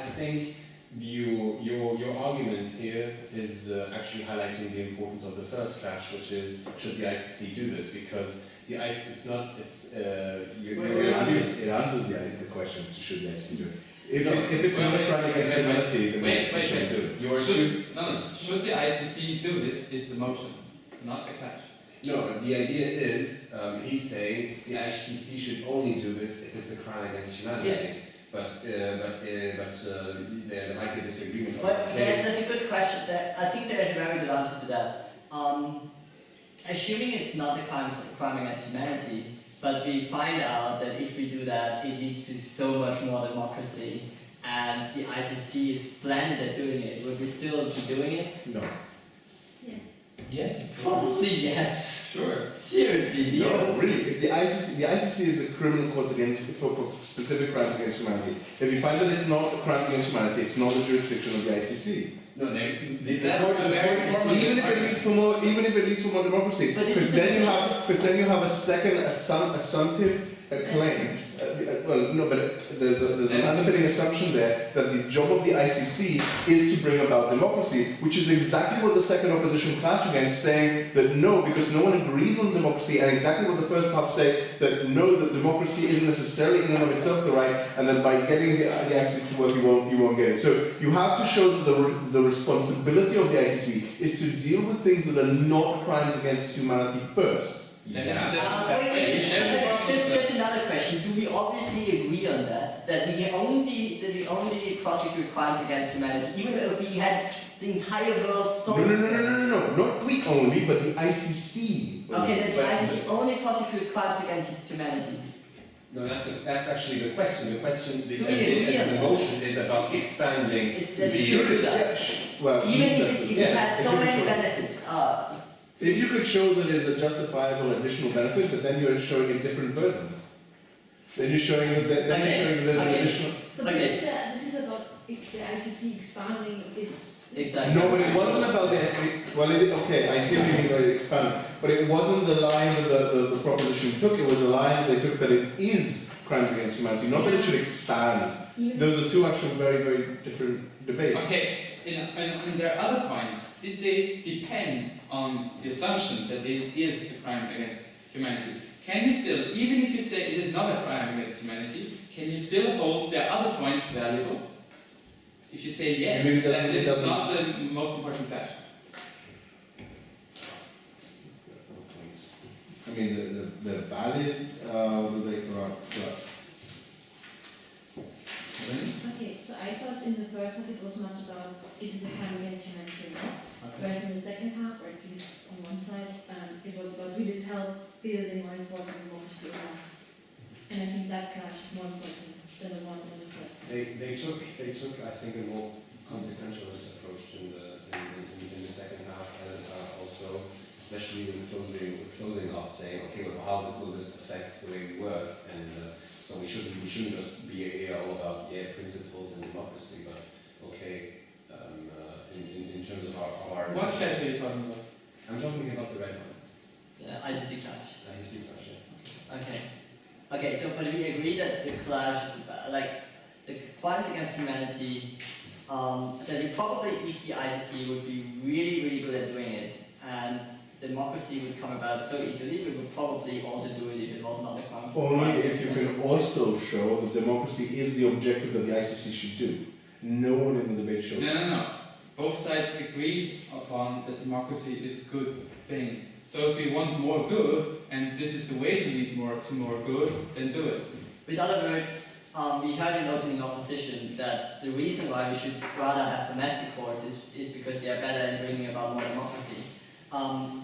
think your argument here is actually highlighting the importance of the first clash, which is, should the ICC do this? Because the ICC, it's not, it's
It answers the question, should the ICC do it? If it's not a crime against humanity, then the ICC should do it.
Should the ICC do this is the motion, not the clash.
No, the idea is, he's saying the ICC should only do this if it's a crime against humanity.
Yeah.
But there might be a disagreement.
But that's a good question. I think there's a very good answer to that. Assuming it's not a crime against humanity, but we find out that if we do that, it leads to so much more democracy, and the ICC is splendid at doing it, would we still be doing it?
No.
Yes.
Yes.
Probably yes.
Sure.
Seriously, Leo?
No, really. If the ICC is a criminal court against for specific crimes against humanity. If you find that it's not a crime against humanity, it's not the jurisdiction of the ICC.
No,
That's a very formal
Even if it leads for more democracy,
But this
because
is
then you have a second assumptive claim. Well, no, but there's an underpinning assumption there that the job of the ICC is to bring about democracy, which is exactly what the second opposition clashed against, saying that no, because no one agrees on democracy, and exactly what the first half say, that no, that democracy isn't necessarily in and of itself the right, and that by getting the ICC to work, you won't get it. So you have to show that the responsibility of the ICC is to deal with things that are not crimes against humanity first.
Just another question. Do we obviously agree on that? That we only prosecute crimes against humanity, even if we had the entire world solved?
No. Not we only, but the ICC.
Okay, that the ICC only prosecutes crimes against humanity.
No, that's actually the question. The question, the
Yeah.
motion is about expanding
That
the.
it should do that.
Well,
Even if it had so
should be
many
shown.
benefits.
If you could show that there's a justifiable additional benefit, but then you're showing a different burden. Then you're showing that there's an additional.
But
Okay.
this is about the ICC expanding its.
Exactly.
No, but it wasn't about the ICC. Well, okay, I see what you mean by expanding, but it wasn't the line that the proposition took. It was a line they took that it is crimes against humanity, not that it should expand.
Even
Those are two actual very, very different debates.
Okay, in their other points, did they depend on the assumption that it is a crime against humanity? Can you still, even if you say it is not a crime against humanity, can you still hold their other points valuable? If you say yes,
You mean that
then
it
this is
doesn't-
not the most important clash.
I mean, the valid, do they corrupt?
Okay, so I thought in the first half it was much about is it a crime against humanity or not? Whereas in the second half, or at least on one side, it was about will it help building or enforcing democracy or not? And I think that clash is more important than the one in the first half.
They took I think a more consequentialist approach in the second half, as also especially with closing up, saying okay, well, how will this affect the way we work, and so we shouldn't just be here all about principles and democracy, but okay, in terms of our
What clash are you talking about?
I'm talking about the red one.
The ICC clash.
ICC clash. Yeah.
Okay. Okay, so but we agree that the clash is about, like the crimes against humanity. That we probably, if the ICC would be really, really good at doing it, and democracy would come about so easily, we would probably also do it if it was not a crime.
Only if you can also show that democracy is the objective that the ICC should do. No one in the debate showed.
No. Both sides agreed upon that democracy is a good thing. So if we want more good, and this is the way to lead to more good, then do it.
With other words, we heard in opening opposition that the reason why we should rather have domestic courts is because they are better in bringing about more democracy.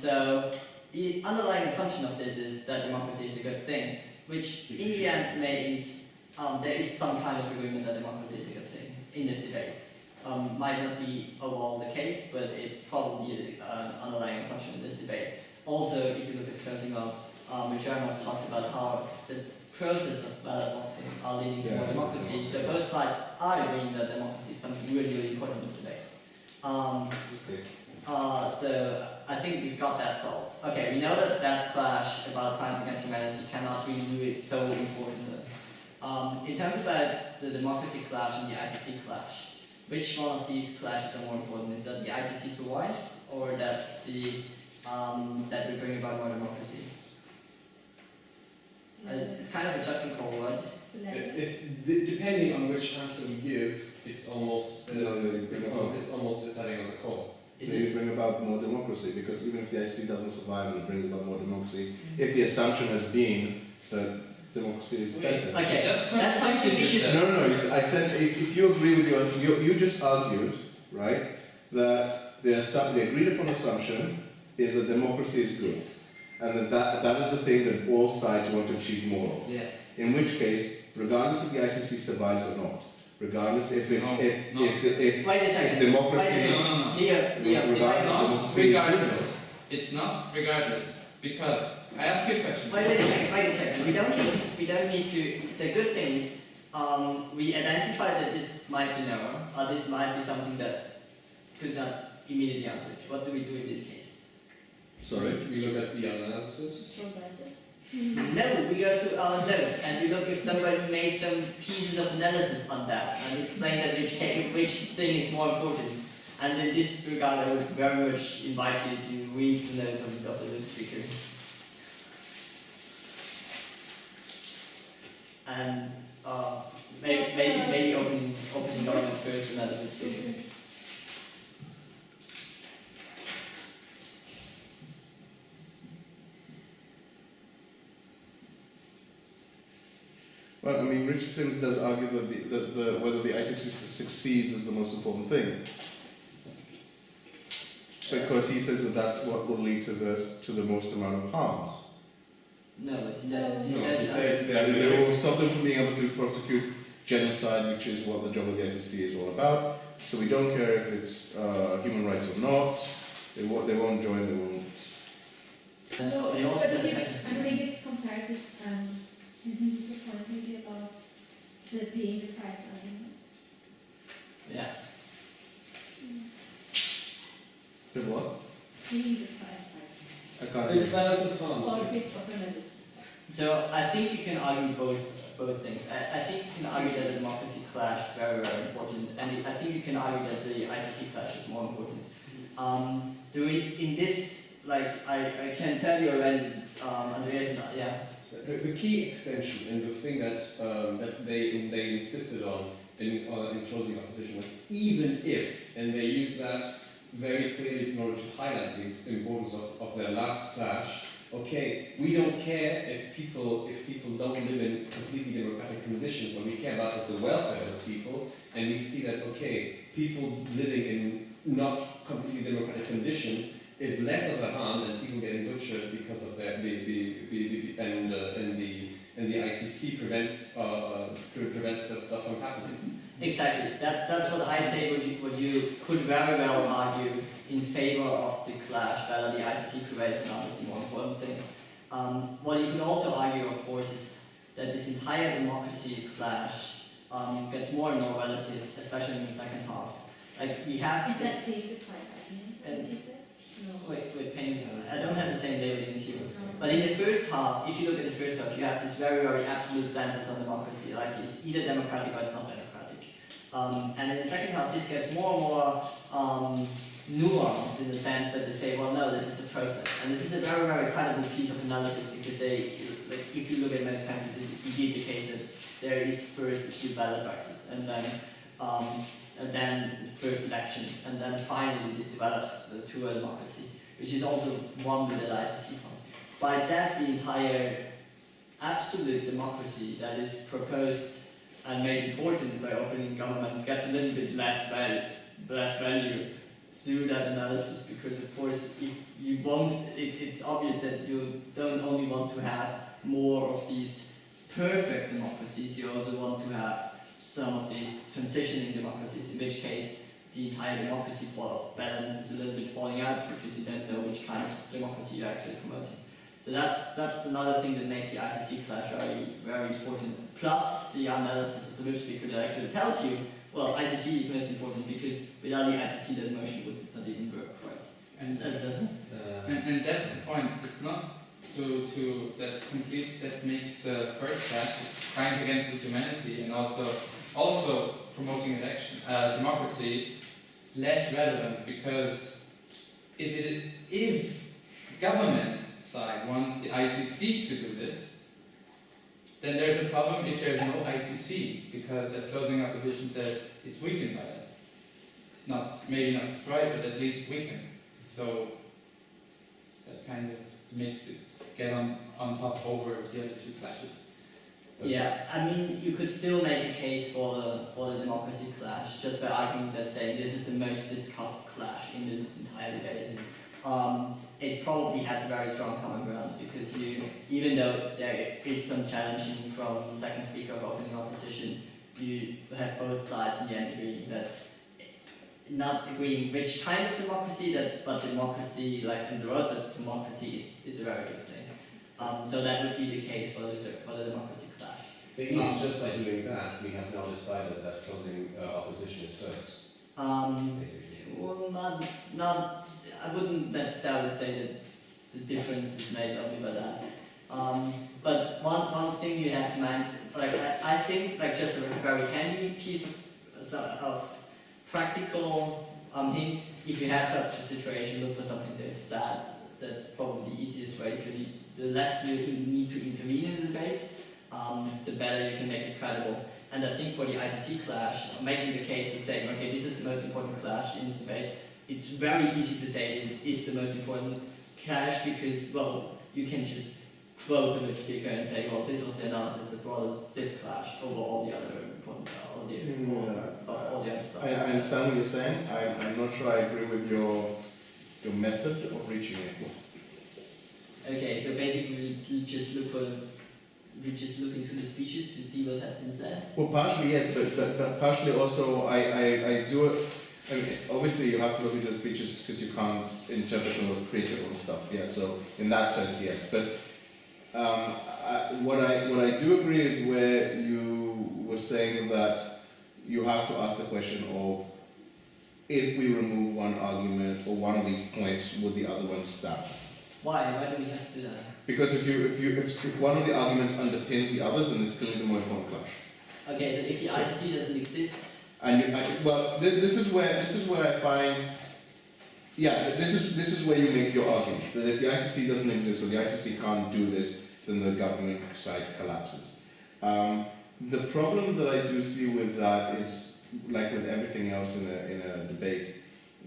So the underlying assumption of this is that democracy is a good thing, which in the end means there is some kind of agreement that democracy is a good thing in this debate. Might not be overall the case, but it's probably an underlying assumption in this debate. Also, if you look at closing off, German talks about how the process of ballot boxing are leading to more democracy. So both sides are agreeing that democracy is something really, really important in this debate. So I think we've got that solved. Okay, we know that clash about crimes against humanity cannot really is so important. In terms about the democracy clash and the ICC clash, which one of these clashes are more important? Is that the ICC survives, or that that we bring about more democracy? It's kind of a judgment call, right?
Depending on which answer we give, it's almost it's almost deciding on the call.
They bring about more democracy, because even if the ICC doesn't survive and it brings about more democracy, if the assumption has been that democracy is better.
Okay,
Just
that's something we should.
No, I said if you agree with you just argued, right, that the agreed upon assumption is that democracy is good, and that is the thing that all sides want to achieve more of.
Yes.
In which case, regardless if the ICC survives or not, regardless if it's if
Wait a second.
democracy.
No.
Leo,
It's
Regardless of
not
democracy is good.
regardless. It's not regardless. Because I ask you a question.
Wait a second. We don't need to. The good thing is, we identified that this might be an error, or this might be something that could not immediately answer it. What do we do in these cases?
Sorry, we look at the analysis.
Short dices.
No, we go through our notes and we look if somebody made some pieces of analysis on that and explain that which thing is more important. And in this regard, I would very much invite you to read the notes of the speaker. And maybe opening government first and then the speaker.
Well, I mean, Richard Sims does argue that whether the ICC succeeds is the most important thing, because he says that that's what will lead to the most amount of harms.
No, he
says that they will stop them from being able to prosecute genocide, which is what the job of the ICC is all about. So we don't care if it's human rights or not. They won't join. They won't.
No, but it's,
I think it's comparative, isn't it the point maybe about the paying the price argument?
Yeah.
The what?
Paying the price argument.
I can't.
It's balance of harms.
Or bits of analysis.
So I think you can argue both things. I think you can argue that the democracy clash is very, very important, and I think you can argue that the ICC clash is more important. In this, like, I can tell you already, Andreas, yeah.
The key extension and the thing that they insisted on in closing opposition was even if, and they used that very clearly in order to highlight the importance of their last clash. Okay, we don't care if people don't live in completely democratic conditions. What we care about is the welfare of the people, and we see that people living in not completely democratic condition is less of a harm than people getting butchered because of their and the ICC prevents that stuff from happening.
Exactly. That's what I say. What you could very well argue in favor of the clash, whether the ICC prevails or not is the more important thing. What you could also argue, of course, is that this entire democracy clash gets more and more relative, especially in the second half. Like we have.
Is that paying the price argument? Did you say? No.
Wait, paying. I don't have the same labeling as you. But in the first half, if you look at the first half, you have this very, very absolute stances on democracy. Like it's either democratic or it's not democratic. And in the second half, this gets more and more nuanced in the sense that they say, well, no, this is a process. And this is a very, very credible piece of analysis because if you look at most countries, it's indeed the case that there is first a few ballot boxes and then first elections, and then finally this develops to a democracy, which is also one with the ICC fund. By that, the entire absolute democracy that is proposed and made important by opening government gets a little bit less value through that analysis, because of course if you want, it's obvious that you don't only want to have more of these perfect democracies, you also want to have some of these transitioning democracies, in which case the entire democracy balance is a little bit falling out because you don't know which kind of democracy you're actually promoting. So that's another thing that makes the ICC clash very, very important. Plus the analysis of the whip speaker that actually tells you, well, ICC is most important because without the ICC that motion would not even work, right?
And that's the point. It's not that makes the third clash, crimes against humanity, and also promoting democracy less relevant, because if government side wants the ICC to do this, then there's a problem if there's no ICC, because as closing opposition says, it's weakened by that. Maybe not destroyed, but at least weakened. So that kind of makes it get on top over the other two clashes.
Yeah, I mean, you could still make a case for the democracy clash just by arguing that saying this is the most discussed clash in this entire debate. It probably has a very strong common ground because even though there is some challenging from the second speaker of opening opposition, you have both sides in the end agreeing that not agreeing which kind of democracy, but democracy, like in the road, that democracy is a very good thing. So that would be the case for the democracy clash.
Thing is, just by doing that, we have now decided that closing opposition is first, basically.
Well, not. I wouldn't necessarily say that the difference is made only by that. But one thing you have to mind, like I think, like just a very handy piece of practical hint. If you have such a situation, look for something that is sad. That's probably the easiest way. So the less you need to intervene in the debate, the better you can make it credible. And I think for the ICC clash, making the case and saying, okay, this is the most important clash in this debate, it's very easy to say it is the most important clash because, well, you can just quote the speaker and say, well, this was the analysis that brought this clash over all the other important, all the other stuff.
I understand what you're saying. I'm not sure I agree with your method of reaching it.
Okay, so basically we just look into the speeches to see what has been said.
Well, partially yes, but partially also I do. I mean, obviously you have to look into the speeches because you can't interpret or create your own stuff. Yeah, so in that sense, yes. But what I do agree is where you were saying that you have to ask the question of if we remove one argument or one of these points, would the other one stand?
Why? Why do we have to do that?
Because if one of the arguments underpins the others, then it's clearly the more important clash.
Okay, so if the ICC doesn't exist.
And this is where I find, yeah, this is where you make your argument that if the ICC doesn't exist or the ICC can't do this, then the government side collapses. The problem that I do see with that is, like with everything else in a debate,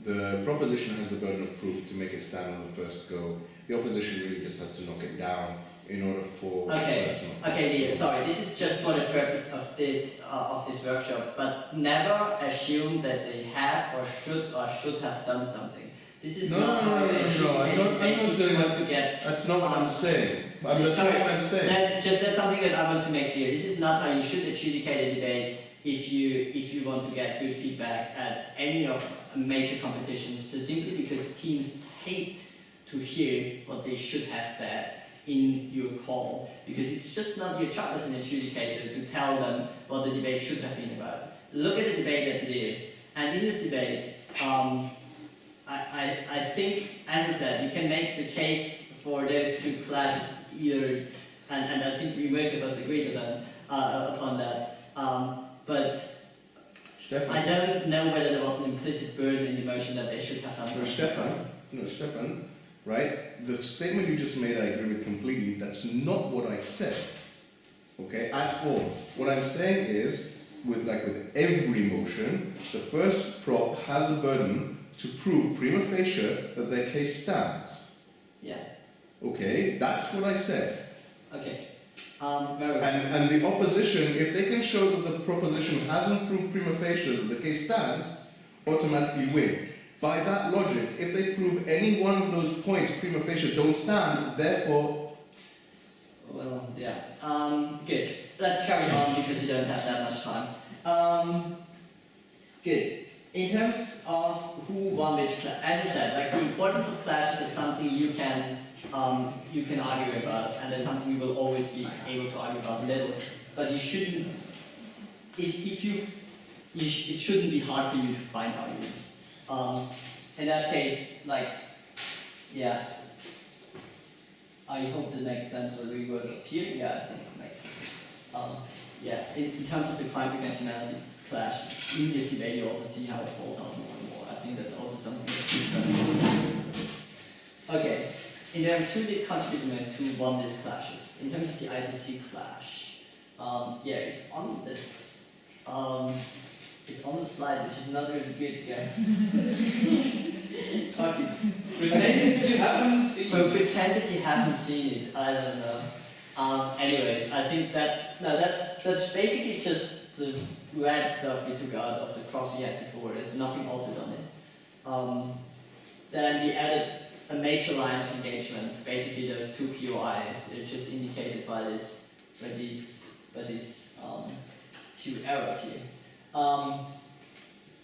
the proposition has the burden of proof to make it stand on the first go. The opposition really just has to knock it down in order for.
Okay, yeah, sorry. This is just for the purpose of this workshop, but never assume that they have or should have done something. This is not how you
I'm not doing that. That's not what I'm saying. That's not what I'm saying.
That's something that I want to make clear. This is not how you should adjudicate a debate if you want to get good feedback at any of major competitions. Just simply because teams hate to hear what they should have said in your call, because it's just not your job as an adjudicator to tell them what the debate should have been about. Look at the debate as it is, and in this debate, I think, as I said, you can make the case for those two clashes either, and I think we most of us agree upon that. But
Stefan.
I don't know whether there was an implicit burden in the motion that they should have done something.
Stefan, right? The statement you just made, I agree with completely. That's not what I said. Okay, at all. What I'm saying is, with every motion, the first prop has a burden to prove prima facie that their case stands.
Yeah.
Okay, that's what I said.
Okay. Very well.
And the opposition, if they can show that the proposition hasn't proved prima facie that the case stands, automatically win. By that logic, if they prove any one of those points prima facie don't stand, therefore.
Well, yeah. Good. Let's carry on because you don't have that much time. Good. In terms of who won which clash, as I said, like the importance of clashes is something you can argue about, and that's something you will always be able to argue about a little. But you shouldn't. It shouldn't be hard for you to find arguments. In that case, yeah. I hope that makes sense what we were up here. Yeah, I think it makes sense. Yeah, in terms of the crimes against humanity clash, in this debate you also see how it falls out more and more. I think that's also something that's okay. In terms of who did contribute the most, who won these clashes? In terms of the ICC clash, yeah, it's on this. It's on the slide, which is not really good, yeah. Okay.
Pretend you haven't seen
But
it.
pretend that you haven't seen it. I don't know. Anyways, I think that's basically just the red stuff we took out of the cross we had before. There's nothing altered on it. Then we added a major line of engagement. Basically, those two POIs. They're just indicated by these two arrows here.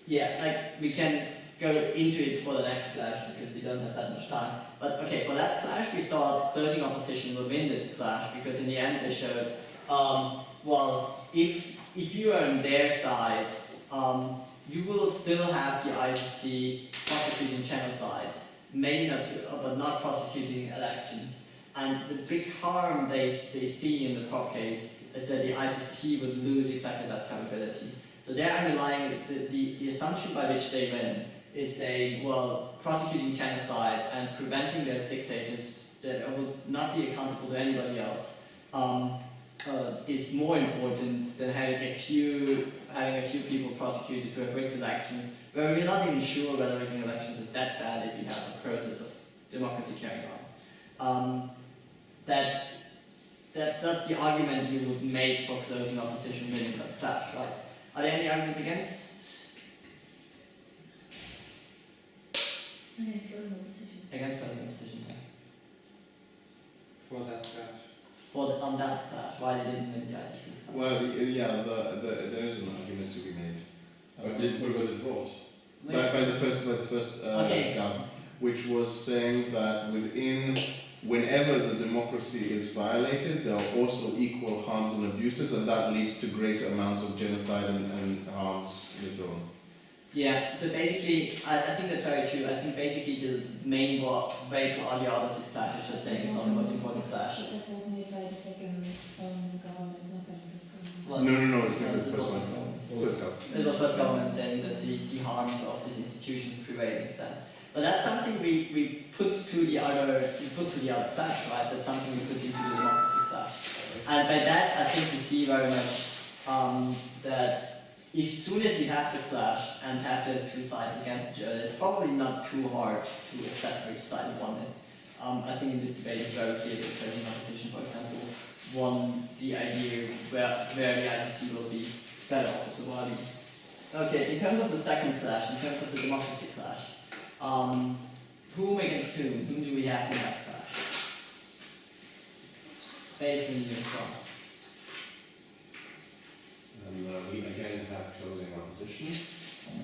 Yeah, like we can go into it for the next clash because we don't have that much time. But okay, for that clash we thought closing opposition will win this clash because in the end they showed, well, if you are on their side, you will still have the ICC prosecuting genocide, maybe not, but not prosecuting elections. And the big harm they see in the prop case is that the ICC would lose exactly that capability. So they're underlying the assumption by which they win is saying, well, prosecuting genocide and preventing those dictators that will not be accountable to anybody else is more important than having a few people prosecuted to have rigged elections, where we're not even sure whether rigging elections is that bad if you have a process of democracy carrying on. That's the argument you would make for closing opposition winning that clash, right? Are there any arguments against?
Against closing opposition.
Against closing opposition, yeah.
For that clash.
On that clash, why they didn't win the ICC?
Well, yeah, there is an argument to be made. But was it brought? By the first
Okay.
gov, which was saying that whenever the democracy is violated, there are also equal harms and abuses, and that leads to greater amounts of genocide and harms later on.
Yeah, so basically, I think that's very true. I think basically the main way to argue out of this clash is just saying it's not the most important clash.
That was made by the second government, not by the first government.
Well,
No, it's not the
it
first
was
one. First gov.
It was first government saying that the harms of these institutions prevailing stands. But that's something we put to the other clash, right? That's something we put into the democracy clash. And by that, I think we see very much that as soon as you have the clash and have those two sides against each other, it's probably not too hard to assess which side won it. I think in this debate it's very clear that certain opposition, for example, won the idea where the ICC will be better off surviving. Okay, in terms of the second clash, in terms of the democracy clash, whom against whom? Whom do we have in that clash? Based on your cross.
We again have closing opposition,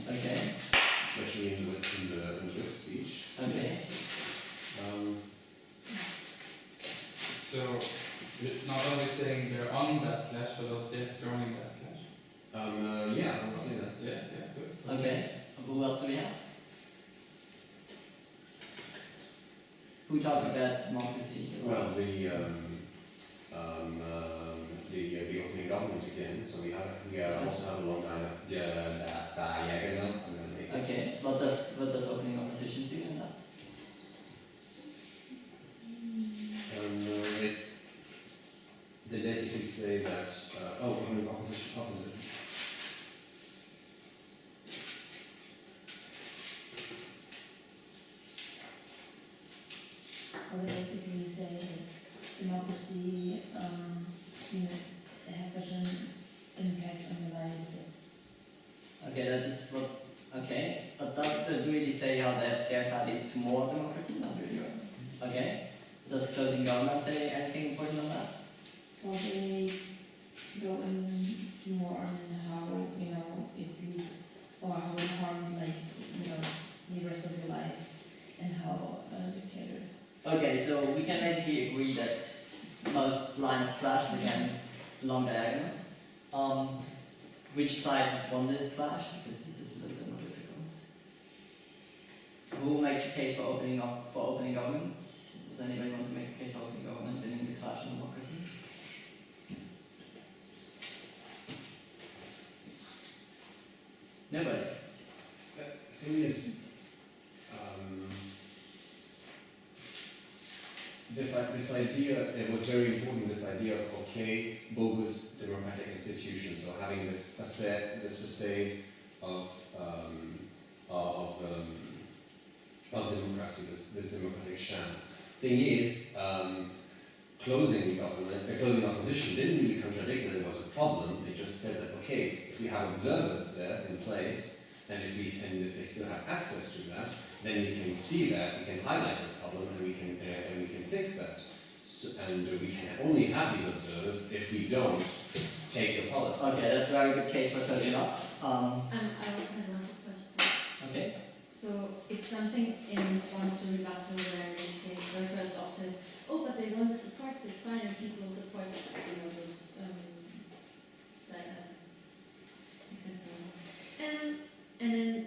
Okay.
especially in the wit speech.
Okay.
So you're not only saying they're on that clash, but also they're storming that clash.
Yeah, I would say that.
Yeah, good.
Okay. Who else do we have? Who talks about democracy?
Well, the opening government again. So we also have a long diagonal.
Okay. What does opening opposition do in that?
They basically say that opening opposition.
Well, they basically say that democracy, it has such an impact on the livelihood.
Okay, that is what. Okay, but does it really say how their side is to more democracy? Not really. Okay. Does closing government say anything important on that?
Well, they go into more on how, it leads, or how it harms, the rest of your life, and how dictators.
Okay, so we can basically agree that most line of clash again along diagonal. Which side has won this clash? Because this is a little bit more difficult. Who makes a case for opening government? Does anybody want to make a case for opening government winning the clash in democracy? Nobody.
The thing is, this idea, it was very important, this idea of, bogus democratic institutions, so having this facade of democracy, this democratic sham. Thing is, closing opposition didn't really contradict that it was a problem. It just said that if we have observers there in place, and if they still have access to that, then we can see that, we can highlight the problem, and we can fix that. And we can only have these observers if we don't take the policy.
Okay, that's a very good case for closing up.
I also have another question.
Okay.
So it's something in response to rebuttal where they say, where first op says, oh, but they want the support, so it's fine, and people support, those, and then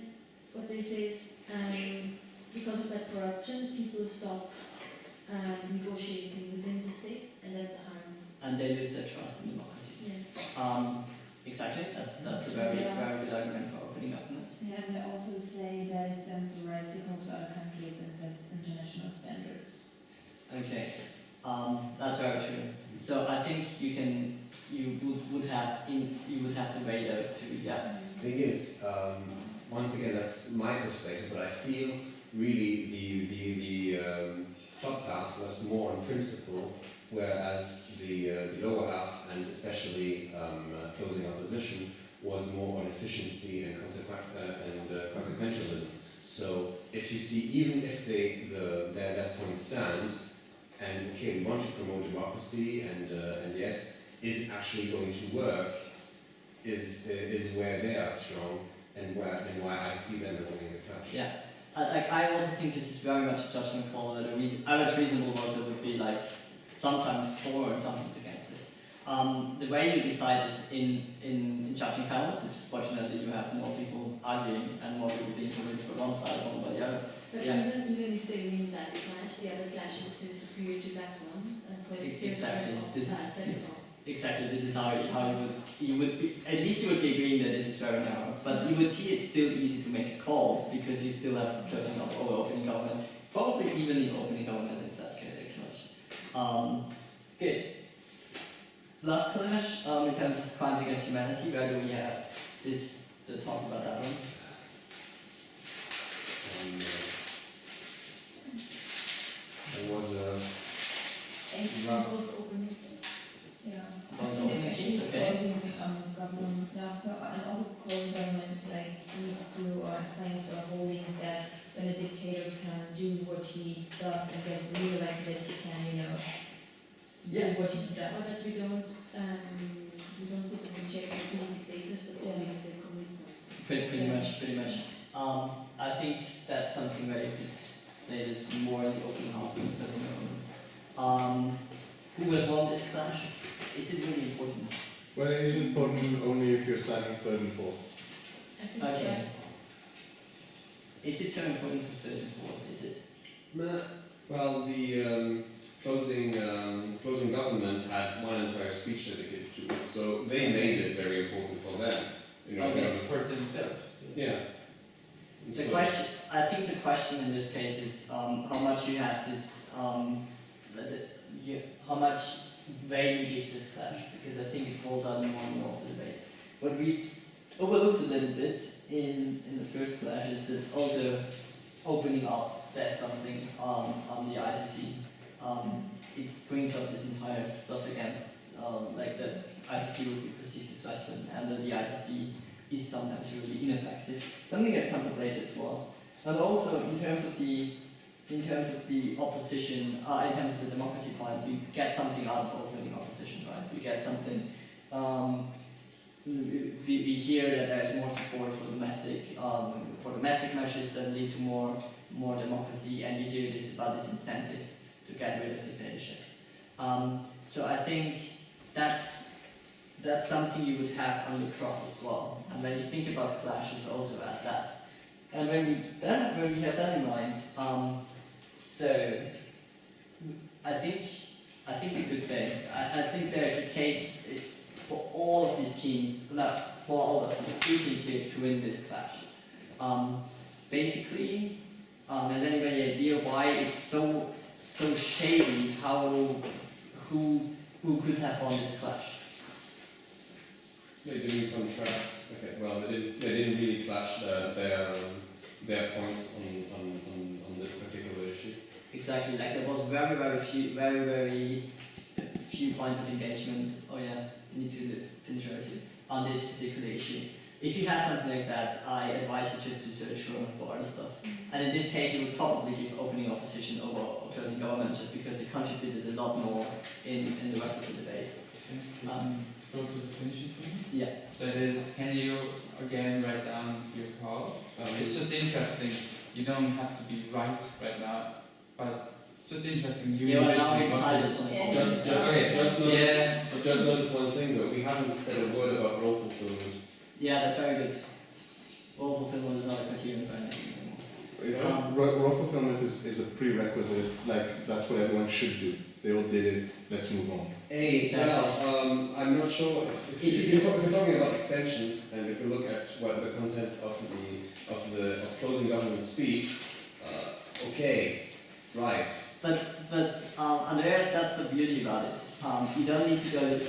what they say is, because of that corruption, people stop negotiating within the state, and that's harm.
And they lose their trust in democracy.
Yeah.
Exactly. That's a very very good argument for opening up. No?
Yeah, and they also say that it sends the right signal to other countries and sets international standards.
Okay. That's very true. So I think you would have to weigh those two. Yeah.
Thing is, once again, that's my perspective, but I feel really the top half was more on principle, whereas the lower half, and especially closing opposition, was more on efficiency and consequentialism. So if you see, even if that point stand, and okay, we want to promote democracy, and yes, is actually going to work, is where they are strong, and why I see them as winning the clash.
Yeah. I also think this is very much a judgment call, that average reasonable voter would be like sometimes for and sometimes against it. The way you decide is in judging panels is fortunately you have more people arguing and more people being convinced by one side or one by the other.
But
Yeah.
even if they win that clash, the other clash is still superior to that one, and so it's still
Exactly.
that's all.
Exactly, this is how you would be, at least you would be agreeing that this is very narrow, but you would see it's still easy to make a call because you still have closing up or opening government, probably even if opening government is that clash. Good. Last clash, in terms of crimes against humanity, where do we have the talk about that one?
There was a
Both open.
Yeah.
About
Especially
okay.
closing government, yeah, so, and also closing government needs to explains the holding that when a dictator can do what he does and gets reelected, that he can, do what he
Or
does.
that we don't put them in check with being dictators, but only if they commit something.
Pretty much. I think that's something where you could say that's more in the open half of the government. Who has won this clash? Is it really important?
Well, it is important only if you're signing third and fourth.
I think
Okay.
yes.
Is it so important for third and fourth? Is it?
well, the closing government had one entire speech dedicated to it, so they made it very important for them.
Okay.
For themselves.
Yeah.
The question, I think the question in this case is how much you have this, how much weight you give this clash, because I think it falls out more and more of the debate. What we've overlooked a little bit in the first clash is that also opening up says something on the ICC. It brings up this entire stuff against, like that ICC would be perceived as Western, and that the ICC is sometimes really ineffective. Something that comes up later as well. And also in terms of the opposition, in terms of the democracy point, we get something out of opening opposition, right? We get something. We hear that there is more support for domestic measures that lead to more democracy, and we hear this about this incentive to get rid of dictatorships. So I think that's something you would have on the cross as well. And when you think about clashes, also at that. And when we have that in mind, so I think we could say I think there's a case for all of these teams, for all of the three teams here to win this clash. Basically, has anybody any idea why it's so shady? Who could have won this clash?
They didn't contrast. Okay, well, they didn't really clash their points on this particular issue.
Exactly, like there was very few points of engagement. Oh yeah, you need to finish your issue on this particular issue. If you have something like that, I advise you just to search for other stuff. And in this case, you would probably give opening opposition over closing government, just because they contributed a lot more in the rest of the debate.
Go to the finishing point?
Yeah. Yeah.
That is, can you again write down your call? It's just interesting. You don't have to be right now, but it's just interesting. You
Yeah, well, now we
usually
decided on the
Yeah.
call.
Just notice,
Yeah.
but just notice one thing though, we haven't said a word about role fulfillment.
Yeah, that's very good. Role fulfillment is not a criterion for anything anymore.
Role fulfillment is a prerequisite, like that's what everyone should do. They all did it, let's move on.
Well, I'm not sure if you're talking about extensions, and if you look at what the contents of closing government speech, okay, right.
But Andreas, that's the beauty about it. You don't need to go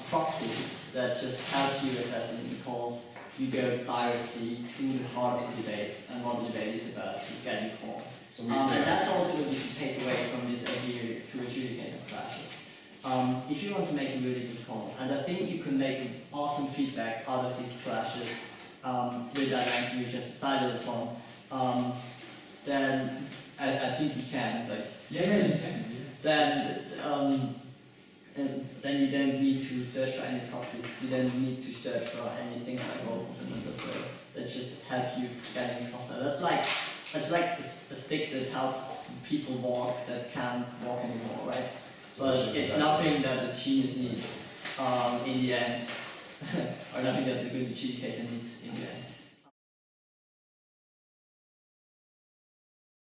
proxies that just help you assess any calls. You go directly to the heart of the debate and what the debate is about. You get your call.
So
And that's also what you should take away from this idea to adjudicator classes. If you want to make a really good call, and I think you can make awesome feedback out of these clashes with that ranking you just decided upon, then I think you can. Like,
Yeah, you can.
then you don't need to search for any proxies. You don't need to search for anything like role fulfillment or so. That just help you getting across that. That's like a stick that helps people walk that can't walk anymore, right? But it's nothing that the genius needs in the end, or nothing that the good adjudicator needs in the end.